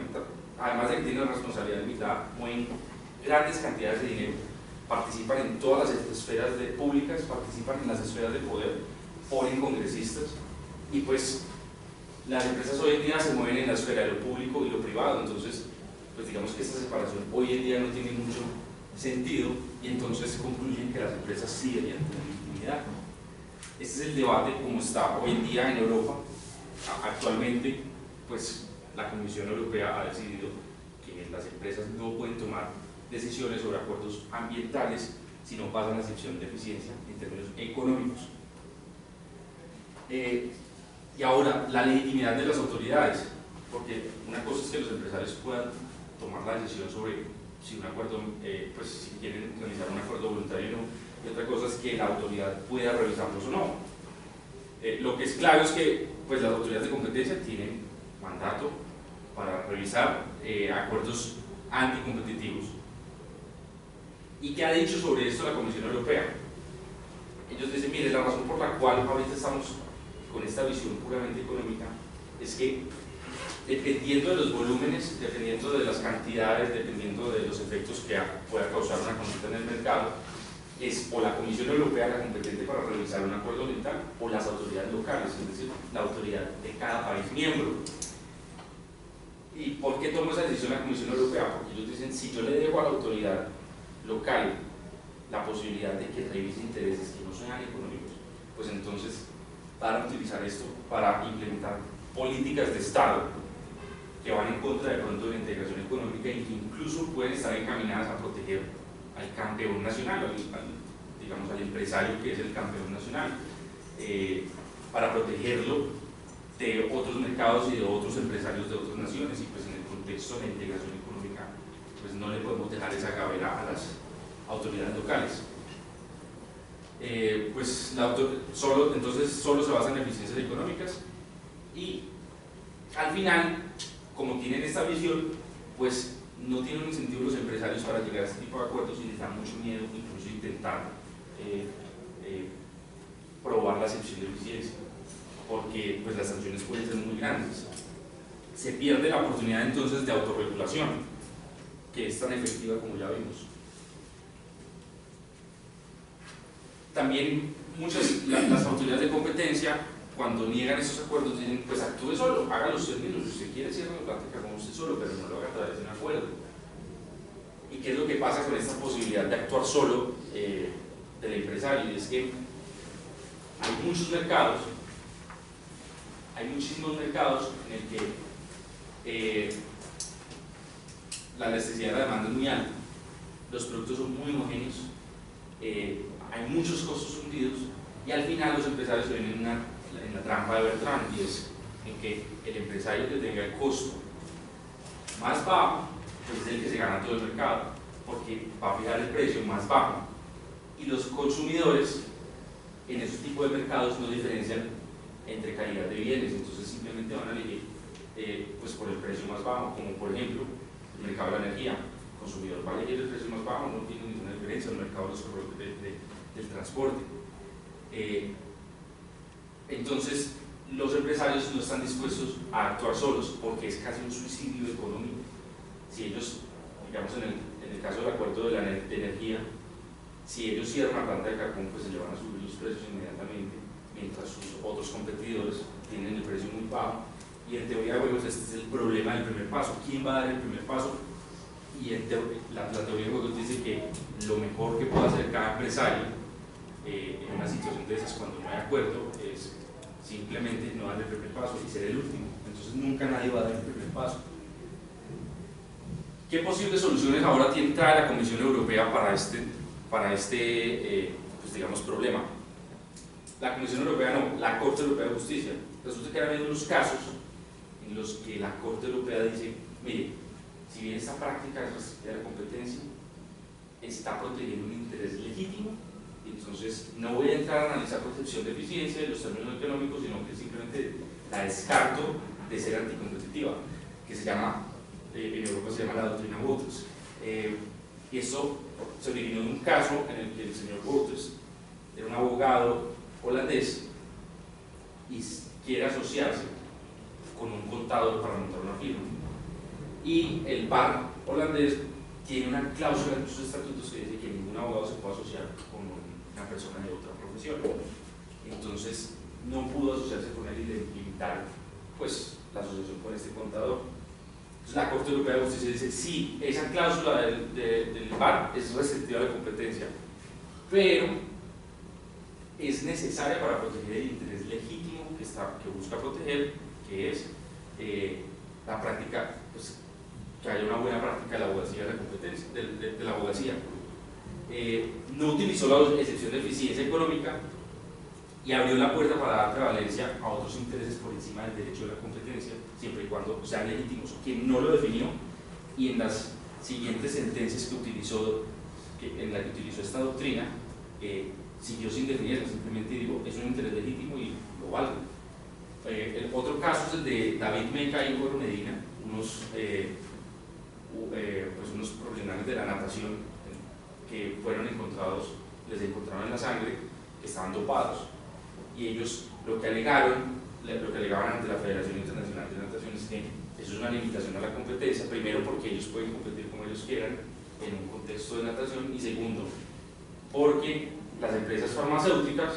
además de que tienen una responsabilidad limitada, mueven grandes cantidades de dinero, participan en todas las esferas públicas, participan en las esferas de poder, ponen congresistas, y pues las empresas hoy en día se mueven en la esfera de lo público y lo privado. Entonces pues digamos que esta separación hoy en día no tiene mucho sentido, y entonces concluyen que las empresas sí deberían tener legitimidad. Este es el debate como está hoy en día en Europa. Actualmente pues la Comisión Europea ha decidido que las empresas no pueden tomar decisiones sobre acuerdos ambientales si no pasan la excepción de eficiencia en términos económicos. Y ahora, la legitimidad de las autoridades, porque una cosa es que los empresarios puedan tomar la decisión sobre si un acuerdo, pues si quieren realizar un acuerdo voluntario o no, y otra cosa es que la autoridad pueda revisarlos o no. Lo que es claro es que pues, las autoridades de competencia tienen mandato para revisar acuerdos anticompetitivos. ¿Y qué ha dicho sobre esto la Comisión Europea? Ellos dicen, mire, la razón por la cual ahorita estamos con esta visión puramente económica es que dependiendo de los volúmenes, dependiendo de las cantidades, dependiendo de los efectos que pueda causar una conducta en el mercado, es o la Comisión Europea la competente para realizar un acuerdo ambiental o las autoridades locales, es decir, la autoridad de cada país miembro. ¿Y por qué tomó esa decisión la Comisión Europea? Porque ellos dicen, si yo le dejo a la autoridad local la posibilidad de que revise intereses que no sean económicos, pues entonces van a utilizar esto para implementar políticas de Estado que van en contra de pronto de la integración económica y que incluso pueden estar encaminadas a proteger al campeón nacional, digamos al empresario que es el campeón nacional, para protegerlo de otros mercados y de otros empresarios de otras naciones. Y pues en el contexto de la integración económica pues no le podemos dejar esa gavera a las autoridades locales. Pues entonces solo se basan en eficiencias económicas, y al final, como tienen esta visión, pues no tienen un incentivo los empresarios para llegar a este tipo de acuerdos, y les da mucho miedo incluso intentar probar la excepción de eficiencia, porque pues las sanciones pueden ser muy grandes. Se pierde la oportunidad entonces de autorregulación, que es tan efectiva como ya vimos. También las autoridades de competencia, cuando niegan esos acuerdos, dicen, pues actúe solo, haga los servicios, si usted quiere cierre la planta, como usted solo, pero no lo haga a través de un acuerdo. ¿Y qué es lo que pasa con esta posibilidad de actuar solo del empresario? Y es que hay muchos mercados, hay muchísimos mercados en el que la elasticidad de la demanda es muy alta, los productos son muy homogéneos, hay muchos costos hundidos y al final los empresarios se ven en la trampa de Bertrand, y es en que el empresario que tenga el costo más bajo pues es el que se gana todo el mercado, porque va a fijar el precio más bajo, y los consumidores en esos tipos de mercados no diferencian entre calidad de bienes, entonces simplemente van a elegir pues por el precio más bajo, como por ejemplo el mercado de la energía. El consumidor va a elegir el precio más bajo, no tiene ninguna diferencia en el mercado del transporte. Entonces los empresarios no están dispuestos a actuar solos porque es casi un suicidio económico. Si ellos, digamos en el caso del acuerdo de energía, si ellos cierran la planta de carbón, pues se le van a subir los precios inmediatamente, mientras sus otros competidores tienen el precio muy bajo. Y en teoría de juegos este es el problema del primer paso. ¿Quién va a dar el primer paso? Y la teoría de juegos dice que lo mejor que puede hacer cada empresario en una situación de esas, cuando no hay acuerdo, es simplemente no dar el primer paso y ser el último. Entonces nunca nadie va a dar el primer paso. ¿Qué posibles soluciones ahora trae la Comisión Europea para este pues digamos, problema? La Comisión Europea no, la Corte Europea de Justicia. Resulta que ha habido unos casos en los que la Corte Europea dice, mire, si bien esta práctica es restrictiva de la competencia, está protegiendo un interés legítimo, entonces no voy a entrar a analizar concepción de eficiencia de los términos económicos, sino que simplemente la descarto de ser anticompetitiva, que se llama, en Europa se llama la doctrina Wouters. Y eso se originó en un caso en el que el señor Wouters era un abogado holandés y quiere asociarse con un contador para montar una firma, y el bar holandés tiene una cláusula en sus estatutos que dice que ningún abogado se puede asociar con una persona de otra profesión. Entonces no pudo asociarse con él y le limitaron pues la asociación con este contador. Entonces la Corte Europea de Justicia dice, sí, esa cláusula del bar es restrictiva a la competencia, pero es necesaria para proteger el interés legítimo que busca proteger, que es la práctica, pues, que haya una buena práctica de la abogacía de la competencia, de la abogacía. No utilizó la excepción de eficiencia económica y abrió la puerta para dar prevalencia a otros intereses por encima del derecho de la competencia, siempre y cuando sean legítimos, que no lo definió, y en las siguientes sentencias que utilizó, en la que utilizó esta doctrina, siguió sin definirla, simplemente digo, es un interés legítimo y lo valgo. El otro caso es el de David Meca y Igor Medina, unos profesionales de la natación que fueron encontrados, les encontraron en la sangre que estaban dopados, y ellos lo que alegaban ante la Federación Internacional de Natación es que eso es una limitación a la competencia, primero porque ellos pueden competir como ellos quieran en un contexto de natación, y segundo porque las empresas farmacéuticas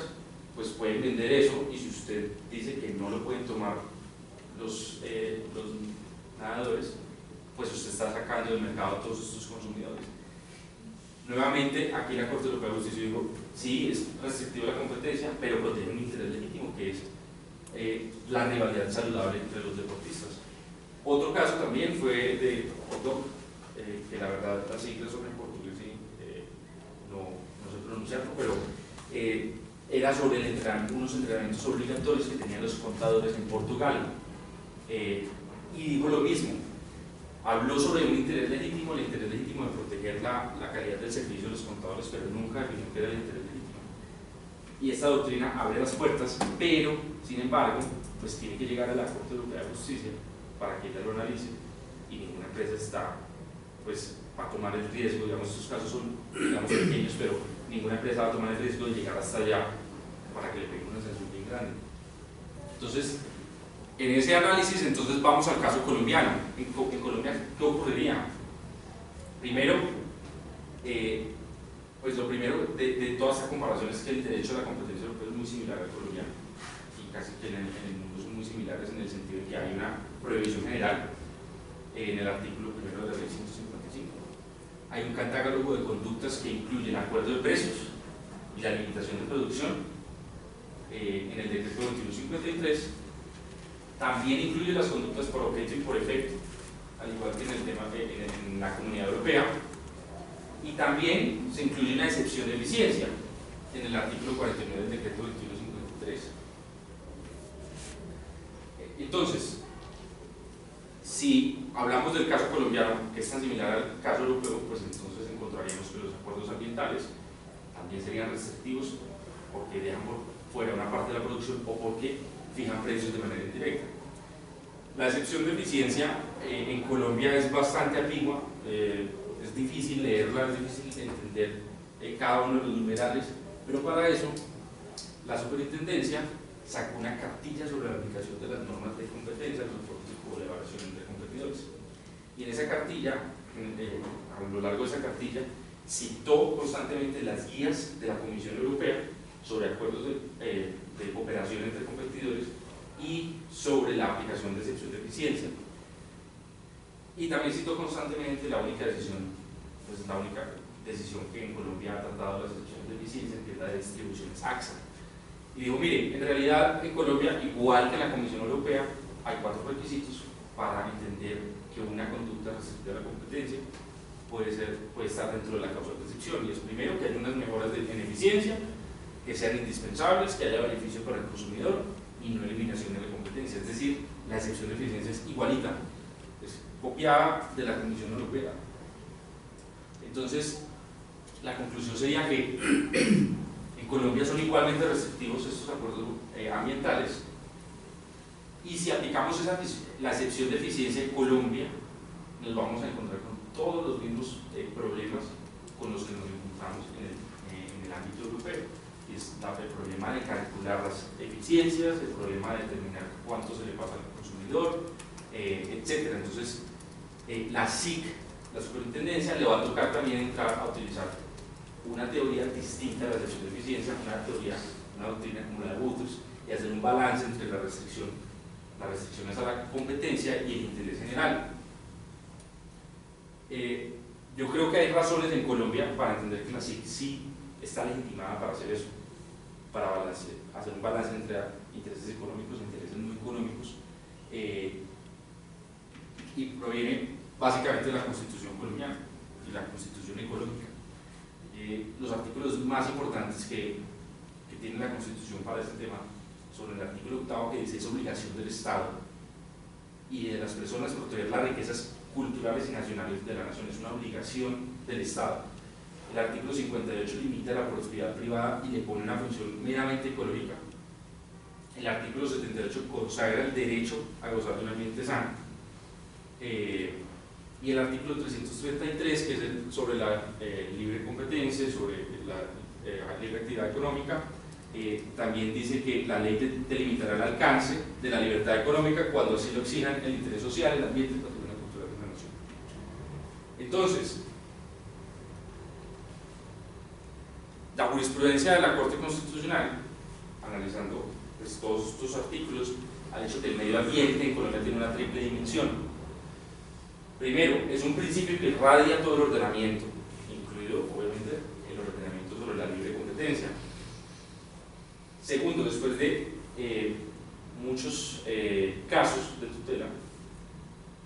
pues pueden vender eso, y si usted dice que no lo pueden tomar los nadadores, pues usted está sacando del mercado a todos estos consumidores. Nuevamente, aquí la Corte Europea de Justicia dijo, sí, es restrictiva la competencia, pero protege un interés legítimo, que es la rivalidad saludable entre los deportistas. Otro caso también fue de ODOC, que la verdad las siglas son en portugués y no sé pronunciarlo, pero era sobre unos entrenamientos obligatorios que tenían los contadores en Portugal, y dijo lo mismo. Habló sobre un interés legítimo, el interés legítimo de proteger la calidad del servicio de los contadores, pero nunca definió que era el interés legítimo. Y esta doctrina abre las puertas, pero, sin embargo, pues tiene que llegar a la Corte Europea de Justicia para que ella lo analice, y ninguna empresa está, pues, a tomar el riesgo, digamos, estos casos son, digamos, pequeños, pero ninguna empresa va a tomar el riesgo de llegar hasta allá para que le pegue una sanción bien grande. Entonces, en ese análisis, entonces vamos al caso colombiano. En Colombia, ¿qué ocurriría? Primero, Pues lo primero de toda esta comparación es que el derecho a la competencia europeo es muy similar al colombiano, y casi que en el mundo son muy similares en el sentido de que hay una prohibición general en el artículo primero de la ley 155. Hay un catálogo de conductas que incluyen acuerdo de precios y la limitación de producción. En el decreto 2153 también incluye las conductas por objeto y por efecto, al igual que en el tema en la Comunidad Europea. Y también se incluye una excepción de eficiencia en el artículo 49 del decreto 2153. Entonces, si hablamos del caso colombiano, que es tan similar al caso europeo, pues entonces encontraríamos que los acuerdos ambientales también serían restrictivos porque dejan por fuera una parte de la producción o porque fijan precios de manera indirecta. La excepción de eficiencia en Colombia es bastante ambigua, es difícil leerla, es difícil entender cada uno de los numerales, pero para eso la superintendencia sacó una cartilla sobre la aplicación de las normas de competencia, los reportes por evaluación entre competidores. Y en esa cartilla, a lo largo de esa cartilla, citó constantemente las guías de la Comisión Europea sobre acuerdos de cooperación entre competidores y sobre la aplicación de excepción de eficiencia. Y también citó constantemente la única decisión, pues la única decisión que en Colombia ha tratado las excepciones de eficiencia, que es la de distribuciones AXA. Y dijo, mire, en realidad en Colombia, igual que en la Comisión Europea, hay 4 requisitos para entender que una conducta restrictiva a la competencia puede estar dentro de la causa de excepción. Y es primero que haya unas mejoras en eficiencia, que sean indispensables, que haya beneficio para el consumidor y no eliminación de la competencia. Es decir, la excepción de eficiencia es igualita, es copiada de la Comisión Europea. Entonces, la conclusión sería que en Colombia son igualmente restrictivos estos acuerdos ambientales, y si aplicamos la excepción de eficiencia en Colombia, nos vamos a encontrar con todos los mismos problemas con los que nos encontramos en el ámbito europeo. Es el problema de calcular las eficiencias, el problema de determinar cuánto se le pasa al consumidor, etc. Entonces, la SIC, la superintendencia, le va a tocar también entrar a utilizar una teoría distinta de la excepción de eficiencia, una doctrina como la de Butters, y hacer un balance entre las restricciones a la competencia y el interés general. Yo creo que hay razones en Colombia para entender que la SIC sí está legitimada para hacer eso, para hacer un balance entre intereses económicos e intereses no económicos, y proviene básicamente de la Constitución colombiana y la Constitución económica. Los artículos más importantes que tiene la Constitución para este tema son el artículo 8, que dice es obligación del Estado y de las personas proteger las riquezas culturales y nacionales de la nación, es una obligación del Estado. El artículo 58 limita la propiedad privada y le pone una función meramente ecológica. El artículo 78 consagra el derecho a gozar de un ambiente sano. Y el artículo 333, que es sobre la libre competencia, sobre la libre actividad económica, también dice que la ley delimitará el alcance de la libertad económica cuando así lo exijan el interés social, el ambiente, el patrimonio cultural de la nación. Entonces, la jurisprudencia de la Corte Constitucional, analizando pues, todos estos artículos, ha dicho que el medio ambiente en Colombia tiene una triple dimensión. Primero, es un principio que irradia todo el ordenamiento, incluido obviamente el ordenamiento sobre la libre competencia. Segundo, después de muchos casos de tutela,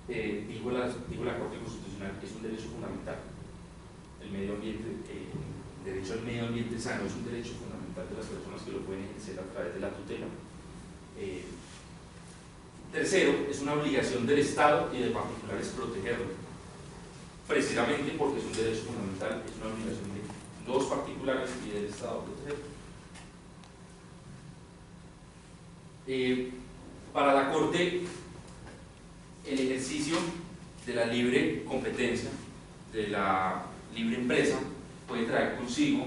dijo la Corte Constitucional que es un derecho fundamental. El medio ambiente, el derecho al medio ambiente sano es un derecho fundamental de las personas que lo pueden ejercer a través de la tutela. Tercero, es una obligación del Estado y de particulares protegerlo, precisamente porque es un derecho fundamental, es una obligación de los particulares y del Estado protegerlo. Para la Corte, el ejercicio de la libre competencia, de la libre empresa, puede traer consigo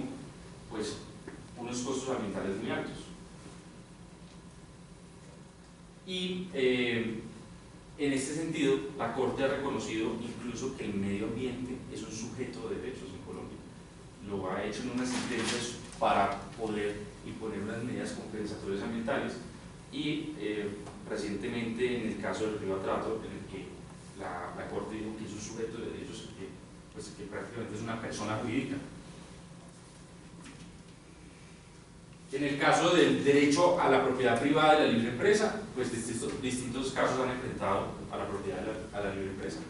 pues, unos costos ambientales muy altos. Y en este sentido, la Corte ha reconocido incluso que el medio ambiente es un sujeto de derechos en Colombia. lo ha hecho en unas sentencias para poder imponer unas medidas compensatorias ambientales y recientemente en el caso del río Atrato, en el que la Corte dijo que es un sujeto de derechos que prácticamente es una persona jurídica. En el caso del derecho a la propiedad privada de la libre empresa, pues distintos casos han enfrentado a la propiedad a la libre empresa.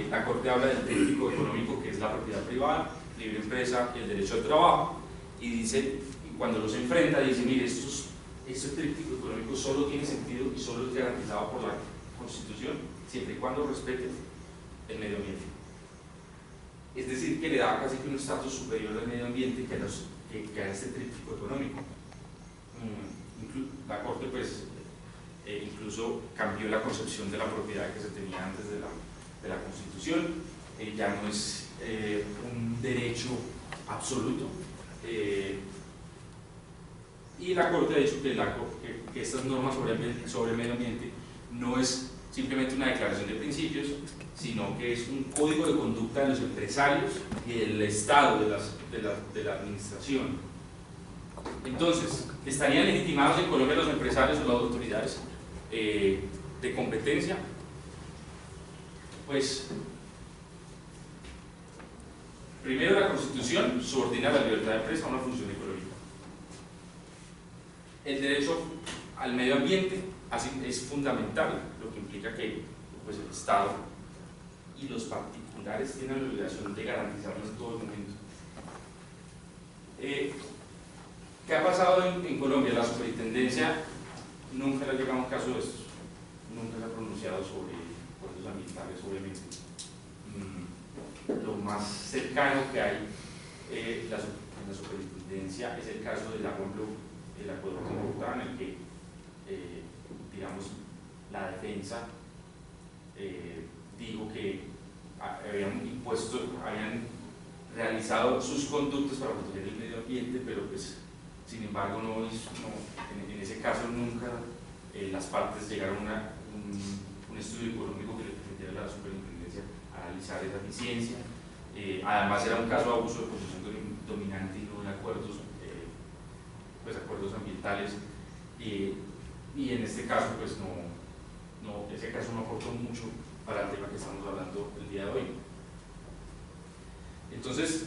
La Corte habla del tríptico económico, que es la propiedad privada, libre empresa y el derecho al trabajo, y dice, cuando los enfrenta, dice, mire, este tríptico económico solo tiene sentido y solo es garantizado por la Constitución, siempre y cuando respete el medio ambiente. Es decir, que le da casi que un estatus superior al medio ambiente que a este tríptico económico. La Corte pues incluso cambió la concepción de la propiedad que se tenía antes de la Constitución. Ya no es un derecho absoluto, y la Corte ha dicho que estas normas sobre el medio ambiente no es simplemente una declaración de principios, sino que es un código de conducta de los empresarios y del Estado, de la administración. Entonces, ¿estarían legitimados en Colombia los empresarios o las autoridades de competencia? Pues, primero, la Constitución subordina la libertad de empresa a una función económica. El derecho al medio ambiente es fundamental, lo que implica que pues, el Estado y los particulares tienen la obligación de garantizarlo en todo momento. ¿Qué ha pasado en Colombia? La superintendencia nunca le ha llegado un caso de estos, nunca se ha pronunciado sobre procesos ambientales, obviamente. Lo más cercano que hay en la superintendencia es el caso del Agua Blue, el acueducto de Bogotá, en el que digamos, la defensa dijo que habían realizado sus conductas para proteger el medio ambiente, pero pues sin embargo en ese caso nunca las partes llegaron a un estudio económico que le permitiera a la superintendencia analizar esa eficiencia. Además era un caso de abuso de posición dominante y no de acuerdos ambientales, y en este caso pues ese caso no aportó mucho para el tema que estamos hablando el día de hoy. Entonces,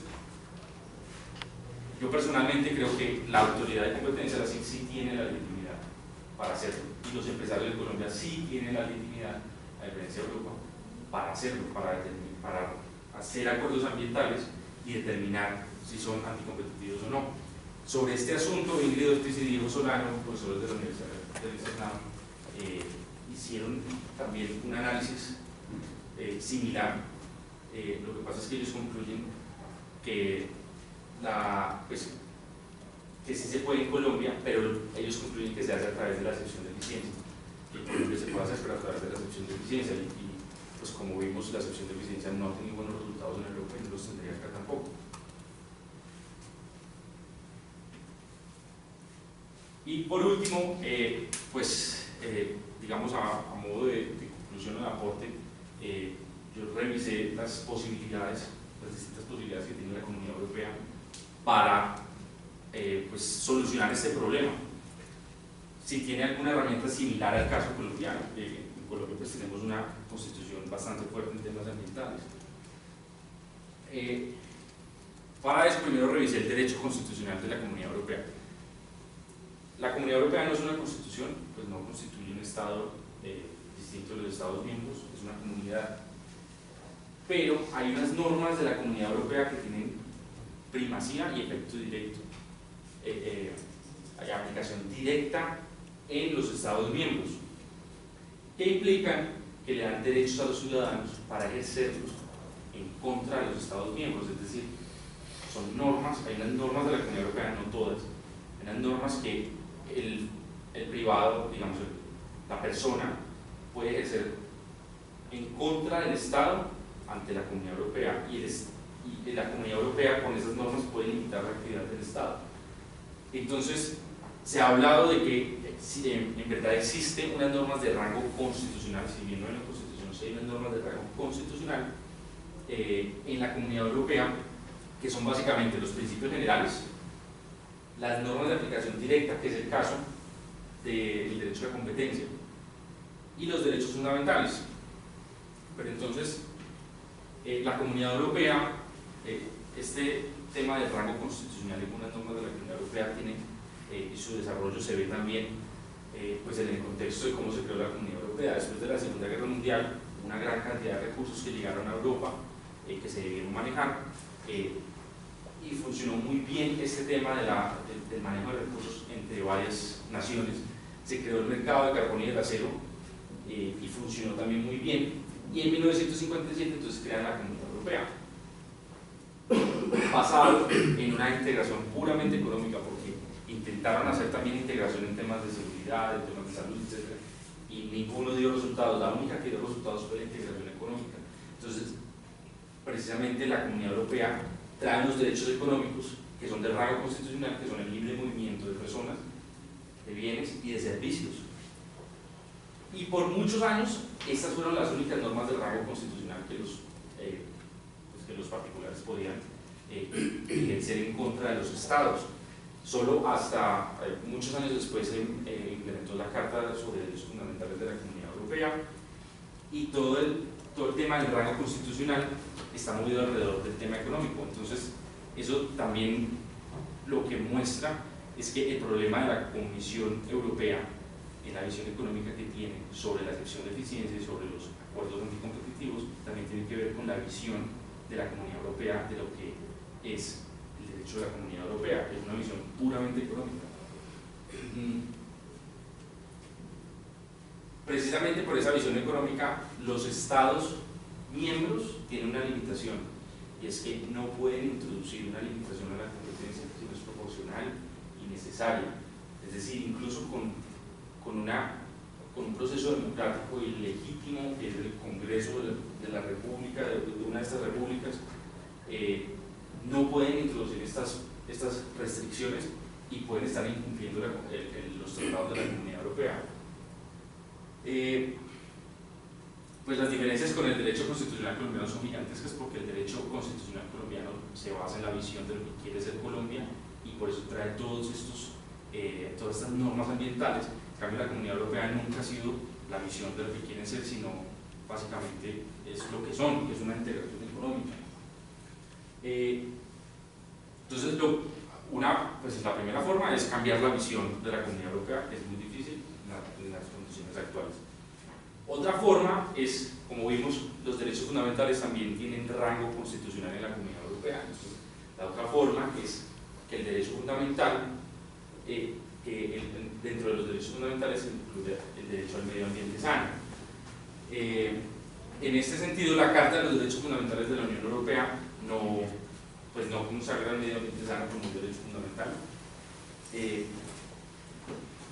yo personalmente creo que la autoridad de competencia, la SIC, sí tiene la legitimidad para hacerlo, y los empresarios de Colombia sí tienen la legitimidad, a diferencia de Europa, para hacerlo, para hacer acuerdos ambientales y determinar si son anticompetitivos o no. Sobre este asunto, Ingrid Ortiz y Diego Solano, profesores de la Universidad del Externado, hicieron también un análisis similar. Lo que pasa es que ellos concluyen que sí se puede en Colombia, pero ellos concluyen que se hace a través de la excepción de eficiencia. En Colombia se puede hacer, pero a través de la excepción de eficiencia, y pues como vimos, la excepción de eficiencia no ha tenido buenos resultados en Europa y no los tendría acá tampoco. Y por último, digamos a modo de conclusión o de aporte, yo revisé las distintas posibilidades que tiene la Comunidad Europea para solucionar este problema. Si tiene alguna herramienta similar al caso colombiano, en Colombia pues tenemos una constitución bastante fuerte en temas ambientales. Para eso primero revisé el derecho constitucional de la Comunidad Europea. La Comunidad Europea no es una constitución, pues no constituye un Estado distinto de los Estados miembros, es una comunidad. Pero hay unas normas de la Comunidad Europea que tienen primacía y efecto directo. Hay aplicación directa en los Estados miembros, que implican que le dan derechos a los ciudadanos para ejercerlos en contra de los Estados miembros. Es decir, son normas, hay unas normas de la Comunidad Europea, no todas, hay unas normas que el privado, digamos, la persona puede ejercer en contra del Estado ante la Comunidad Europea, y la Comunidad Europea con esas normas puede limitar la actividad del Estado. Entonces, se ha hablado de que en verdad existen unas normas de rango constitucional, si bien no en la Constitución, sí hay unas normas de rango constitucional en la Comunidad Europea que son básicamente los principios generales, las normas de aplicación directa, que es el caso del derecho a la competencia, y los derechos fundamentales. Pero entonces, la Comunidad Europea, este tema del rango constitucional en unas normas de la Comunidad Europea tiene, y su desarrollo se ve también pues en el contexto de cómo se creó la Comunidad Europea. Después de la Segunda Guerra Mundial, una gran cantidad de recursos que llegaron a Europa, que se debieron manejar, y funcionó muy bien este tema del manejo de recursos entre varias naciones. Se creó el mercado de carbón y del acero, y funcionó también muy bien, y en 1957 entonces crean la Comunidad Europea, basado en una integración puramente económica, porque intentaron hacer también integración en temas de seguridad, en temas de salud, etc. Y ninguno dio resultados. La única que dio resultados fue la integración económica. Entonces, precisamente la Comunidad Europea trae unos derechos económicos que son de rango constitucional, que son el libre movimiento de personas, de bienes y de servicios. Y por muchos años, estas fueron las únicas normas de rango constitucional que los particulares podían ejercer en contra de los estados. Solo hasta muchos años después se implementó la Carta sobre Derechos Fundamentales de la Comunidad Europea, y todo el tema del rango constitucional está movido alrededor del tema económico. Entonces, eso también lo que muestra es que el problema de la Comisión Europea, en la visión económica que tiene sobre la excepción de eficiencia y sobre los acuerdos anticompetitivos, también tiene que ver con la visión de la Comunidad Europea de lo que es el derecho de la Comunidad Europea, que es una visión puramente económica. Precisamente por esa visión económica, los estados miembros tienen una limitación, y es que no pueden introducir una limitación a la competencia si no es proporcional y necesaria. Es decir, incluso con un proceso democrático y legítimo, que es el Congreso de la República, de una de estas repúblicas, no pueden introducir estas restricciones y pueden estar incumpliendo los tratados de la Comunidad Europea. Pues las diferencias con el derecho constitucional colombiano son gigantescas, porque el derecho constitucional colombiano se basa en la visión de lo que quiere ser Colombia, y por eso trae todas estas normas ambientales. En cambio, la Comunidad Europea nunca ha sido la visión de lo que quieren ser, sino básicamente es lo que son, que es una integración económica. Entonces, pues la primera forma es cambiar la visión de la Comunidad Europea, que es muy difícil en las condiciones actuales. Otra forma es, como vimos, los derechos fundamentales también tienen rango constitucional en la Comunidad Europea. Entonces, la otra forma es que el derecho fundamental, dentro de los derechos fundamentales, se incluye el derecho al medio ambiente sano. En este sentido, la Carta de los Derechos Fundamentales de la Unión Europea no consagra el medio ambiente sano como un derecho fundamental.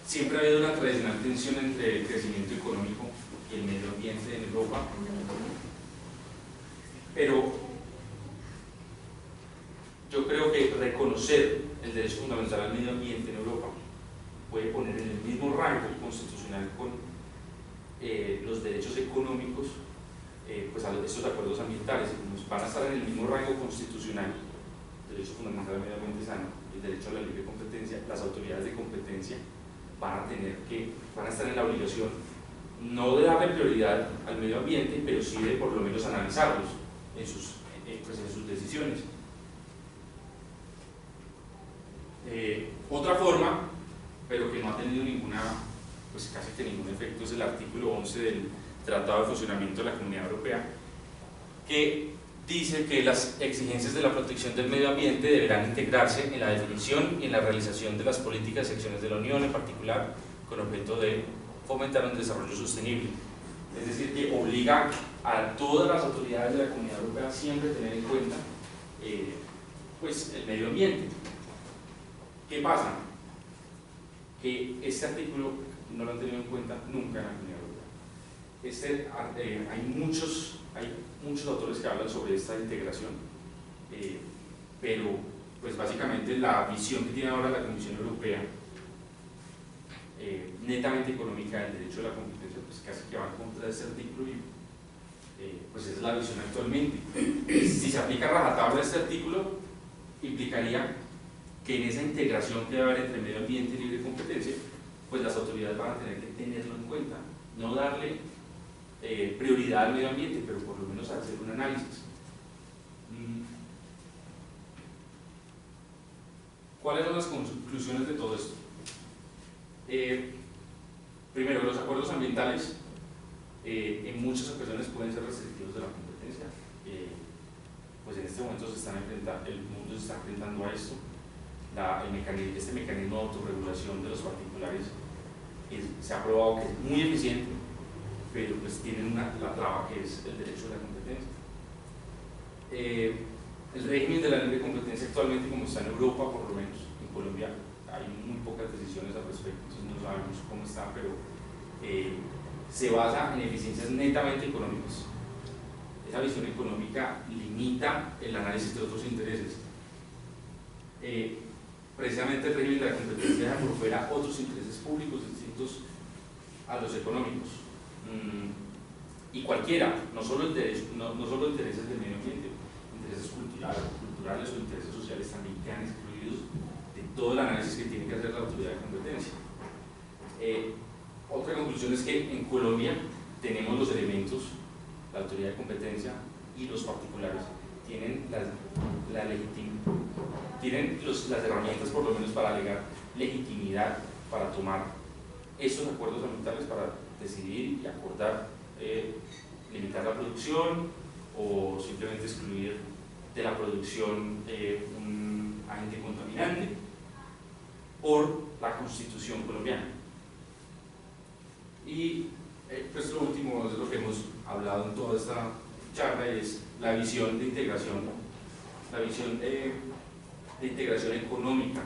Siempre ha habido una tradicional tensión entre el crecimiento económico y el medio ambiente en Europa, pero yo creo que reconocer el derecho fundamental al medio ambiente en Europa puede poner en el mismo rango constitucional con los derechos económicos, pues a estos acuerdos ambientales. Como van a estar en el mismo rango constitucional, derecho fundamental al medio ambiente sano, el derecho a la libre competencia, las autoridades de competencia van a estar en la obligación no de darle prioridad al medio ambiente, pero sí de por lo menos analizarlos en sus decisiones. Otra forma, pero que no ha tenido casi que ningún efecto, es el artículo 11 del Tratado de Funcionamiento de la Comunidad Europea, que dice que las exigencias de la protección del medio ambiente deberán integrarse en la definición y en la realización de las políticas y acciones de la Unión, en particular con objeto de fomentar un desarrollo sostenible. Es decir, que obliga a todas las autoridades de la Comunidad Europea siempre a tener en cuenta pues el medio ambiente. ¿Qué pasa? Que este artículo no lo han tenido en cuenta nunca en la Comunidad Europea. Hay muchos autores que hablan sobre esta integración, pero pues básicamente la visión que tiene ahora la Comisión Europea, netamente económica del derecho de la competencia, pues casi que va en contra de este artículo, y pues esa es la visión actualmente. Si se aplica a rajatabla este artículo, implicaría que en esa integración que debe haber entre medio ambiente y libre competencia, pues las autoridades van a tener que tenerlo en cuenta, no darle prioridad al medio ambiente, pero por lo menos hacer un análisis. ¿Cuáles son las conclusiones de todo esto? Primero, los acuerdos ambientales en muchas ocasiones pueden ser restrictivos de la competencia. Pues en este momento el mundo se está enfrentando a esto. Este mecanismo de autorregulación de los particulares se ha probado que es muy eficiente, pero pues tienen la traba que es el derecho de la competencia. El régimen de la libre competencia actualmente, como está en Europa, por lo menos en Colombia hay muy pocas decisiones al respecto, entonces no sabemos cómo está, pero se basa en eficiencias netamente económicas. Esa visión económica limita el análisis de otros intereses. Precisamente el régimen de la competencia deja por fuera otros intereses públicos distintos a los económicos. Y cualquiera, no solo intereses del medio ambiente, intereses culturales o intereses sociales también quedan excluidos de todo el análisis que tiene que hacer la autoridad de competencia. Otra conclusión es que en Colombia tenemos los elementos, la autoridad de competencia y los particulares tienen las herramientas por lo menos para alegar legitimidad para tomar esos acuerdos ambientales, para decidir y acordar limitar la producción o simplemente excluir de la producción un agente contaminante por la Constitución colombiana. Y pues lo último es lo que hemos hablado en toda esta charla, es la visión de integración, la visión de integración económica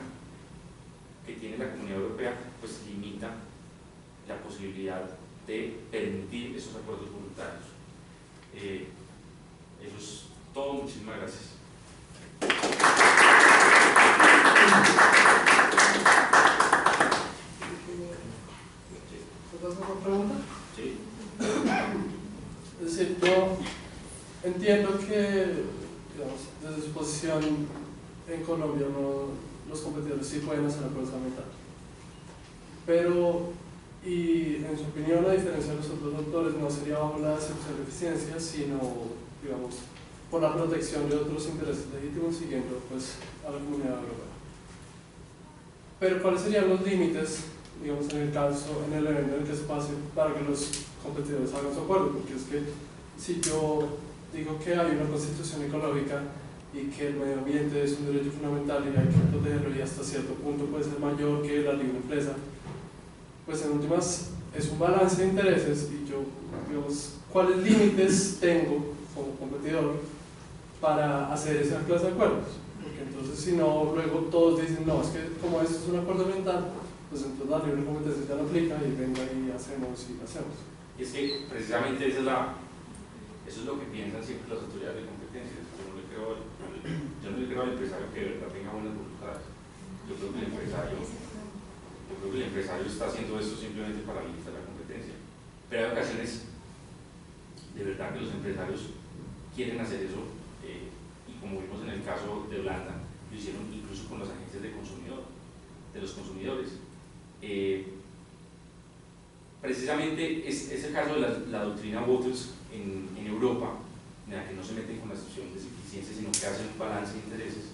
que tiene la Comunidad Europea, pues limita la posibilidad de permitir esos acuerdos voluntarios. Eso es todo, muchísimas gracias. ¿Puedes hacer una pregunta? Sí. Es decir, yo entiendo que, digamos, desde su posición en Colombia los competidores sí pueden hacer acuerdos ambientales. Pero, y en su opinión, a diferencia de los otros autores, no sería bajo la excepción de eficiencia, sino, digamos, por la protección de otros intereses legítimos siguiendo pues, a la Comunidad Europea. Pero, ¿cuáles serían los límites, digamos, en el evento en el que se pase para que los competidores hagan su acuerdo? Porque es que si yo digo que hay una constitución ecológica y que el medio ambiente es un derecho fundamental y hay que protegerlo y hasta cierto punto puede ser mayor que la libre empresa, pues en últimas es un balance de intereses y yo, digamos, ¿cuáles límites tengo como competidor para hacer esa clase de acuerdos? Porque entonces si no, luego todos dicen, no, es que como esto es un acuerdo ambiental, pues entonces la libre competencia ya no aplica y venga y hacemos y hacemos. Y es que precisamente eso es lo que piensan siempre las autoridades de competencia. Yo no le creo al empresario que de verdad tenga buenas voluntades. Yo creo que el empresario está haciendo esto simplemente para limitar la competencia. Pero hay ocasiones de verdad que los empresarios quieren hacer eso, y como vimos en el caso de Holanda, lo hicieron incluso con las agencias de los consumidores. Precisamente es el caso de la doctrina Waters en Europa, en la que no se meten con la excepción de eficiencia, sino que hacen un balance de intereses.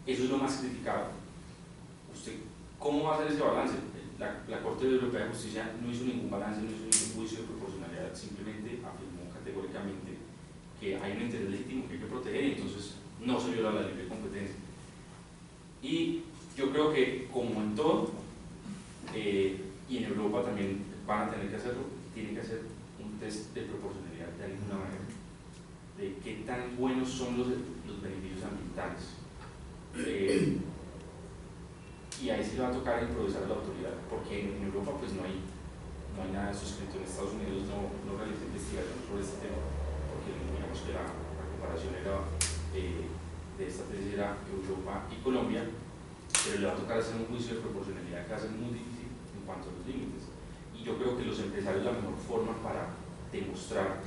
Eso es lo más criticado. ¿Cómo va a hacer ese balance? La Corte Europea de Justicia no hizo ningún balance, no hizo ningún juicio de proporcionalidad, simplemente afirmó categóricamente que hay un interés legítimo que hay que proteger y entonces no se viola la libre competencia. Y yo creo que, como en todo, y en Europa también van a tener que hacerlo, tienen que hacer un test de proporcionalidad de alguna manera, de qué tan buenos son los beneficios ambientales. Y ahí sí le va a tocar improvisar a la autoridad, porque en Europa pues no hay nada de eso escrito. En Estados Unidos no realiza investigación sobre este tema, porque digamos que la comparación de esta tesis era Europa y Colombia, pero le va a tocar hacer un juicio de proporcionalidad que va a ser muy difícil en cuanto a los límites. Y yo creo que los empresarios la mejor forma para demostrar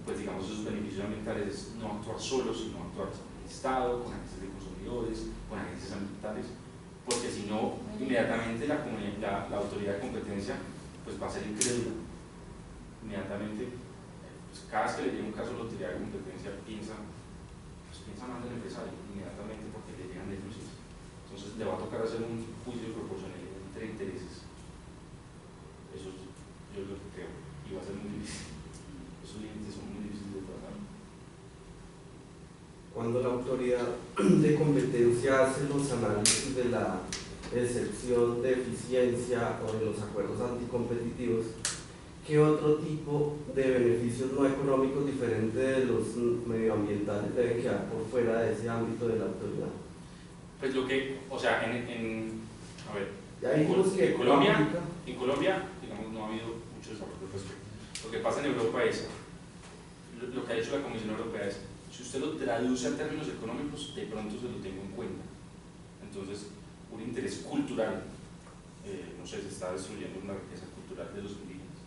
pues digamos esos beneficios ambientales es no actuar solos, sino actuar Estado, con agencias de consumidores, con agencias ambientales, porque si no, inmediatamente la autoridad de competencia pues va a ser incrédula. Inmediatamente, pues, cada vez que le llega un caso a la autoridad de competencia piensa más del empresario, inmediatamente, porque le llegan denuncias. Entonces le va a tocar hacer un juicio de proporcionalidad entre intereses. Eso yo es lo que creo, y va a ser muy difícil. Esos límites son muy difíciles de tratar. Cuando la autoridad de competencia hace los análisis de la excepción de eficiencia o de los acuerdos anticompetitivos, ¿qué otro tipo de beneficios no económicos diferentes de los medioambientales deben quedar por fuera de ese ámbito de la autoridad? Pues lo que, o sea, a ver, Ya vimos que en Colombia, digamos, no ha habido mucho desarrollo al respecto. Lo que pasa en Europa es, lo que ha hecho la Comisión Europea es, si usted lo traduce a términos económicos, de pronto se lo tengo en cuenta. Entonces, un interés cultural, no sé, se está destruyendo una riqueza cultural de los indígenas,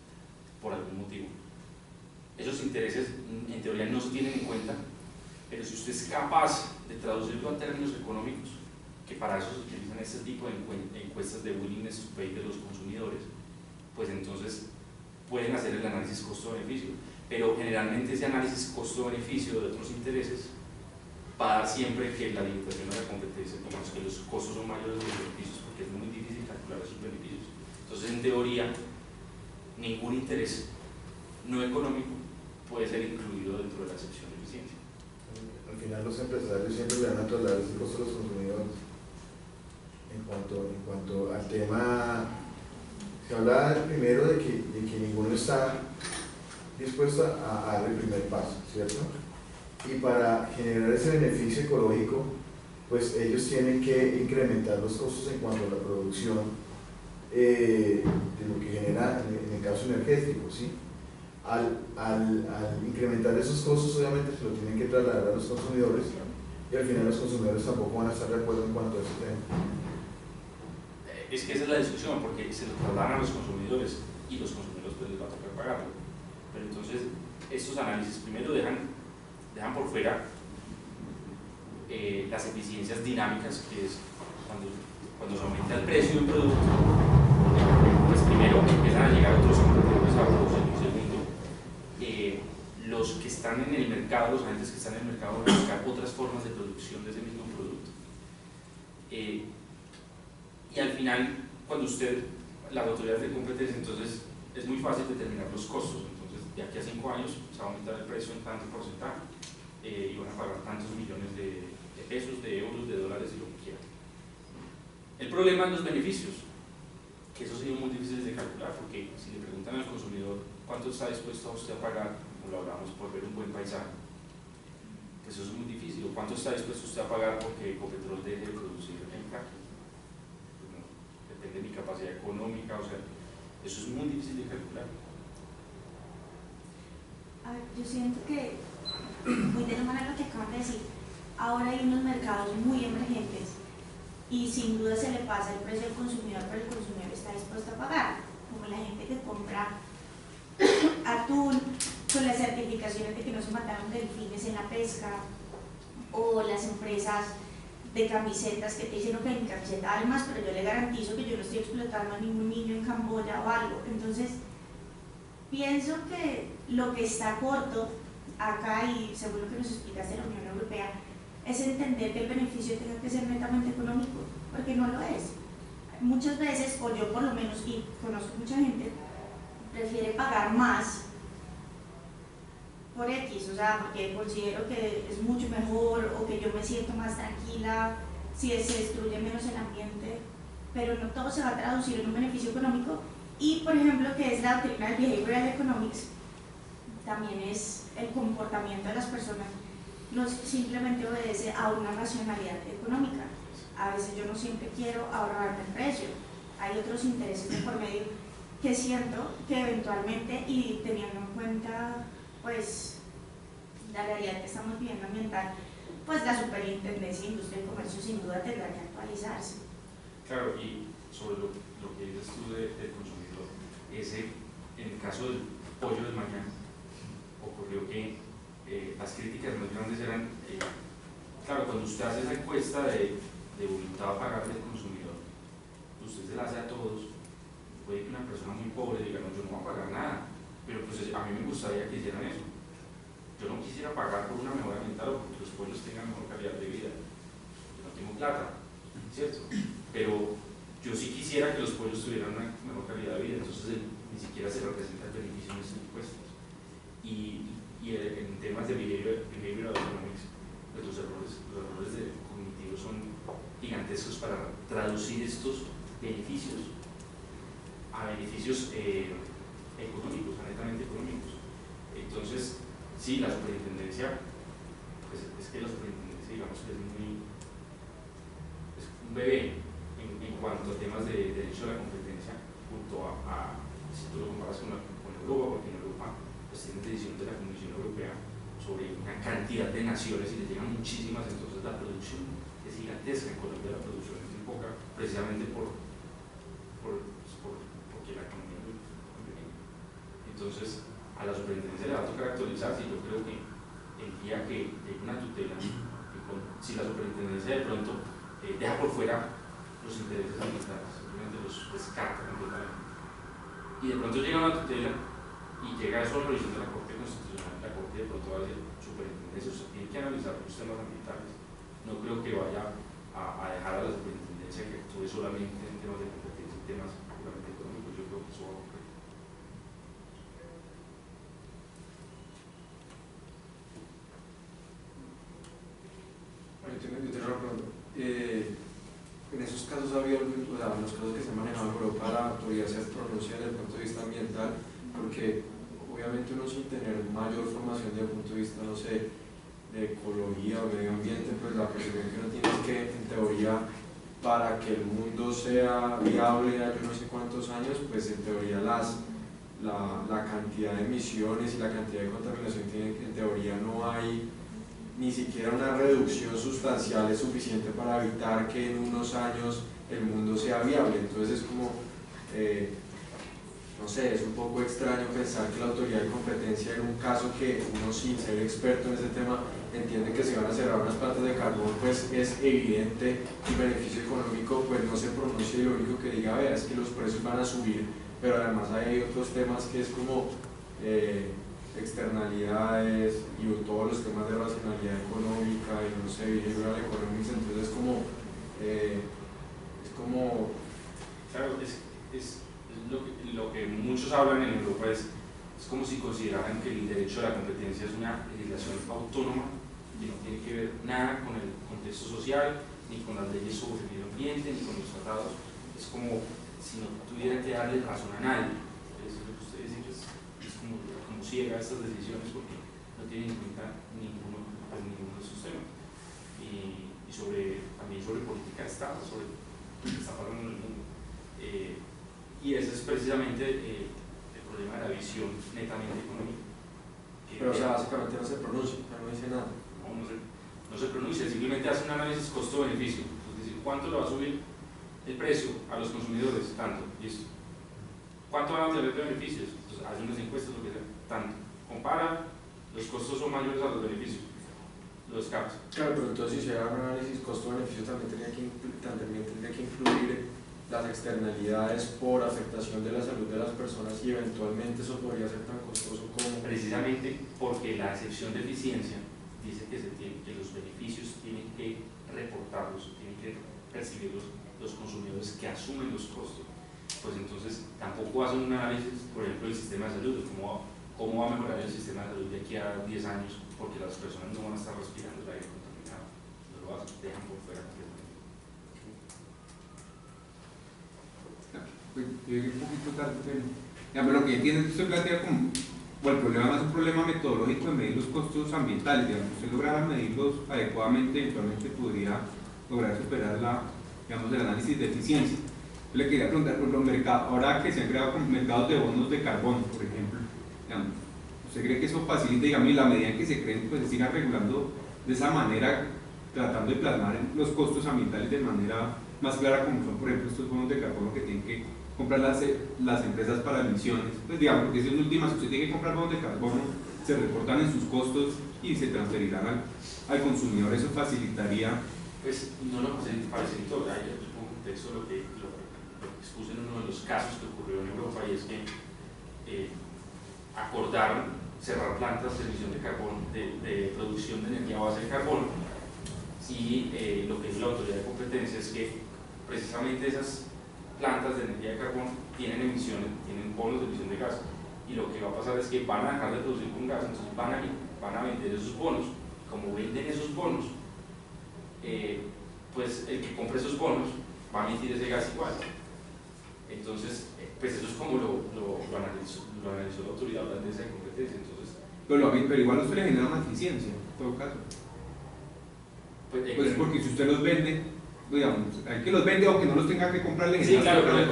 por algún motivo. Esos intereses, en teoría, no se tienen en cuenta, pero si usted es capaz de traducirlo a términos económicos, que para eso se utilizan este tipo de encuestas de willingness to pay de los consumidores, pues entonces pueden hacer el análisis costo-beneficio, pero generalmente ese análisis costo-beneficio de otros intereses va a dar siempre que la limitación de la competencia, digamos que los costos son mayores de los beneficios, porque es muy difícil calcular esos beneficios. Entonces, en teoría, ningún interés no económico puede ser incluido dentro de la excepción de eficiencia. Al final los empresarios siempre le van a trasladar ese costo a los consumidores. En cuanto al tema, se hablaba primero de que ninguno está dispuesto a dar el primer paso, ¿cierto? Y para generar ese beneficio ecológico, pues ellos tienen que incrementar los costos en cuanto a la producción de lo que genera en el caso energético, ¿sí? Al incrementar esos costos, obviamente se lo tienen que trasladar a los consumidores, y al final los consumidores tampoco van a estar de acuerdo en cuanto a ese tema. Es que esa es la discusión, porque se lo trasladan a los consumidores y los consumidores pues les va a tocar pagarlo. Pero entonces, estos análisis primero dejan por fuera las eficiencias dinámicas, que es cuando se aumenta el precio de un producto, pues primero empiezan a llegar otros competidores a producir. Los que están en el mercado, los agentes que están en el mercado, van a buscar otras formas de producción de ese mismo producto. Y al final, cuando las autoridades de competencia, entonces es muy fácil determinar los costos. Entonces, de aquí a 5 años se va a aumentar el precio en tanto porcentaje y van a pagar tantos millones de pesos, de euros, de dólares y lo que quieran. El problema es los beneficios, que esos son muy difíciles de calcular, porque si le preguntan al consumidor cuánto está dispuesto a usted a pagar, como lo hablamos, por ver un buen paisaje, pues eso es muy difícil. O cuánto está dispuesto usted a pagar porque Ecopetrol deje de producir el crack. Pues no, depende de mi capacidad económica, o sea, eso es muy difícil de calcular. A ver, yo siento que, muy de la manera lo que acaban de decir, ahora hay unos mercados muy emergentes y sin duda se le pasa el precio al consumidor, pero el consumidor está dispuesto a pagar, como la gente que compra atún con las certificaciones de que no se mataron delfines en la pesca, o las empresas de camisetas que te dicen, ok, mi camiseta vale más, pero yo le garantizo que yo no estoy explotando a ningún niño en Camboya o algo. Entonces, pienso que lo que está corto acá, y según lo que nos explicaste de la Unión Europea, es entender que el beneficio tenga que ser netamente económico, porque no lo es. Muchas veces, o yo por lo menos, y conozco mucha gente, prefiere pagar más por X, o sea, porque considero que es mucho mejor o que yo me siento más tranquila si se destruye menos el ambiente, pero no todo se va a traducir en un beneficio económico. Y, por ejemplo, que es la doctrina del Behavioral Economics, también es el comportamiento de las personas, no simplemente obedece a una racionalidad económica. A veces yo no siempre quiero ahorrarme el precio, hay otros intereses de por medio que siento que eventualmente, y teniendo en cuenta pues la realidad que estamos viviendo ambiental, pues la Superintendencia de Industria y Comercio sin duda tendrá que actualizarse. Claro, y sobre lo que dices tú del consumidor, en el caso del pollo del mañana, ocurrió que las críticas más grandes eran claro, cuando usted hace esa encuesta de voluntad a pagar del consumidor, usted se la hace a todos. Puede que una persona muy pobre diga, no, yo no voy a pagar nada, pero pues a mí me gustaría que hicieran eso. Yo no quisiera pagar por una mejora ambiental o porque los pollos tengan mejor calidad de vida. Yo no tengo plata, ¿cierto? Pero yo sí quisiera que los pollos tuvieran una mejor calidad de vida, entonces ni siquiera se representa el beneficio en estos impuestos. Y en temas de behavioral economics, pues los errores cognitivos son gigantescos para traducir estos beneficios a beneficios económicos, netamente económicos. Entonces, sí, la superintendencia, pues es que la superintendencia, digamos que es un bebé en cuanto a temas de derecho a la competencia, junto a si tú lo comparas con Europa, porque en Europa pues tienen decisión de la Comisión Europea sobre una cantidad de naciones y les llegan muchísimas, entonces la producción es gigantesca. En Colombia la producción es muy poca, precisamente porque la economía es muy pequeña. Entonces, a la superintendencia le va a tocar actualizarse, y yo creo que el día que llegue una tutela, si la superintendencia de pronto deja por fuera los intereses ambientales, simplemente los descarta completamente, y de pronto llega una tutela y llega eso a la revisión de la Corte Constitucional, la Corte de pronto va a decir, superintendencia, usted tiene que analizar los temas ambientales. No creo que vaya a dejar a la superintendencia que actúe solamente en temas de competencia, en temas puramente económicos. Yo creo que eso va a ocurrir. Bueno, yo tengo una pregunta. En esos casos ha habido, o sea, en los casos que se han manejado en Europa, la autoridad se pronuncia desde el punto de vista ambiental, porque obviamente uno sin tener mayor formación desde el punto de vista, no sé, de ecología o medio ambiente, pues la percepción que uno tiene es que en teoría para que el mundo sea viable a yo no sé cuántos años, pues en teoría la cantidad de emisiones y la cantidad de contaminación tiene, en teoría no hay ni siquiera una reducción sustancial es suficiente para evitar que en unos años el mundo sea viable. Entonces es como, no sé, es un poco extraño pensar que la autoridad de competencia, en un caso que uno sin ser experto en ese tema entiende que se van a cerrar unas plantas de carbón, pues es evidente el beneficio económico, pues no se pronuncia y lo único que diga, vea, es que los precios van a subir, pero además hay otros temas que es como externalidades y todos los temas de racionalidad económica y no sé, behavioral economics, entonces es como claro, es lo que muchos hablan en Europa es como si consideraran que el derecho a la competencia es una legislación autónoma que no tiene que ver nada con el contexto social, ni con las leyes sobre el medio ambiente, ni con los tratados. Es como si no tuvieran que darle razón a nadie. Eso es lo que ustedes dicen, es como ciega estas decisiones porque no tienen en cuenta ninguno de esos temas. Y también sobre política de Estado, sobre lo que está pasando en el mundo. Y ese es precisamente el problema de la visión netamente económica. Pero o sea, básicamente no se pronuncia, no dice nada. No se pronuncia, simplemente hace un análisis costo-beneficio. Es decir, ¿cuánto le va a subir el precio a los consumidores? Tanto, listo. ¿Cuánto van a tener de beneficios? Entonces, hace unas encuestas, lo que sea, tanto. Compara, los costos son mayores a los beneficios. Los caps. Claro, pero entonces si se haga un análisis costo-beneficio también tendría que incluir las externalidades por afectación de la salud de las personas y eventualmente eso podría ser tan costoso como… Precisamente porque la excepción de eficiencia dice que los beneficios tienen que reportarlos, tienen que percibirlos los consumidores que asumen los costos. Pues entonces tampoco hacen un análisis, por ejemplo, del sistema de salud, de cómo va a mejorar el sistema de salud de aquí a 10 años, porque las personas no van a estar respirando el aire contaminado, no lo dejan por fuera completamente. Pues yo llegué un poquito tarde, pero lo que entiendo es que usted plantea como, bueno, el problema más es un problema metodológico de medir los costos ambientales. Digamos, si usted lograra medirlos adecuadamente, eventualmente podría lograr superar el análisis de eficiencia. Yo le quería preguntar por los mercados, ahora que se han creado mercados de bonos de carbono, por ejemplo, digamos, ¿usted cree que eso facilita, digamos, y la medida en que se creen, pues se siga regulando de esa manera, tratando de plasmar los costos ambientales de manera más clara, como son, por ejemplo, estos bonos de carbono que tienen que comprar las empresas para emisiones? Pues digamos, porque si en últimas usted tiene que comprar bonos de carbono se reportan en sus costos y se transferirán al consumidor. Eso facilitaría. Pues no lo facilitó, ya yo pongo un contexto lo que expuse en uno de los casos que ocurrió en Europa, y es que acordaron cerrar plantas de emisión de carbón, de producción de energía a base de carbón, y lo que dice la autoridad de competencia es que precisamente esas plantas de energía de carbón tienen bonos de emisión de gas, y lo que va a pasar es que van a dejar de producir con gas, entonces van a vender esos bonos. Como venden esos bonos, pues el que compre esos bonos va a emitir ese gas igual. Entonces, pues eso es como lo analizó la autoridad holandesa de competencia. Entonces, Pero igual a usted le genera una eficiencia, en todo caso. Pues porque si usted los vende, digamos, hay que los vende aunque no los tenga que comprar, le sí, genera. claro, pero al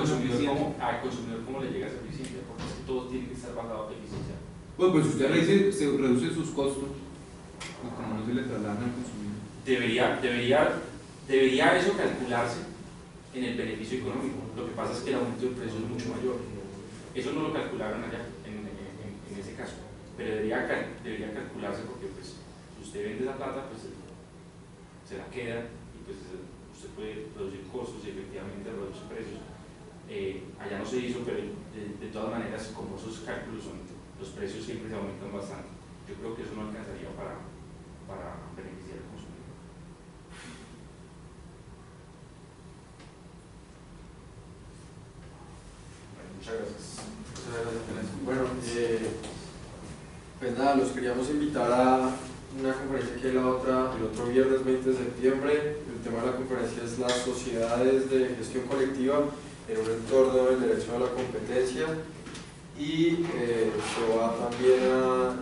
consumidor ¿cómo le llega esa eficiencia? Porque es que todos tienen que estar basados en eficiencia. Pues usted se reduce sus costos, pues como no se le trasladan al consumidor. Debería eso calcularse en el beneficio económico. Lo que pasa es que el aumento del precio es mucho mayor. Eso no lo calcularon allá en ese caso, pero debería calcularse, porque pues si usted vende esa plata, pues se la queda, y pues usted puede reducir costos y efectivamente reducir precios. Allá no se hizo, pero de todas maneras, como esos cálculos los precios siempre se aumentan bastante. Yo creo que eso no alcanzaría para beneficiar al consumidor. Muchas gracias. Bueno, pues nada, los queríamos invitar a una conferencia que es el otro viernes 20 de septiembre. El tema de la conferencia es las sociedades de gestión colectiva en un entorno del derecho a la competencia, y se va también a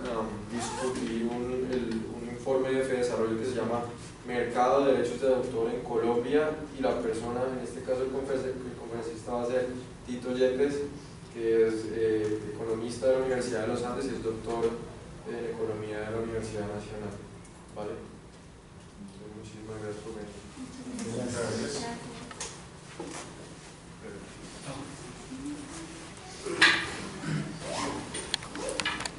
discutir un informe de FEDesarrollo que se llama Mercado de Derechos de Autor en Colombia, y la persona, en este caso el conferencista va a ser Tito Yepes, que es economista de la Universidad de los Andes y es doctor en Economía de la Universidad Nacional. ¿Vale? Muchísimas gracias por venir.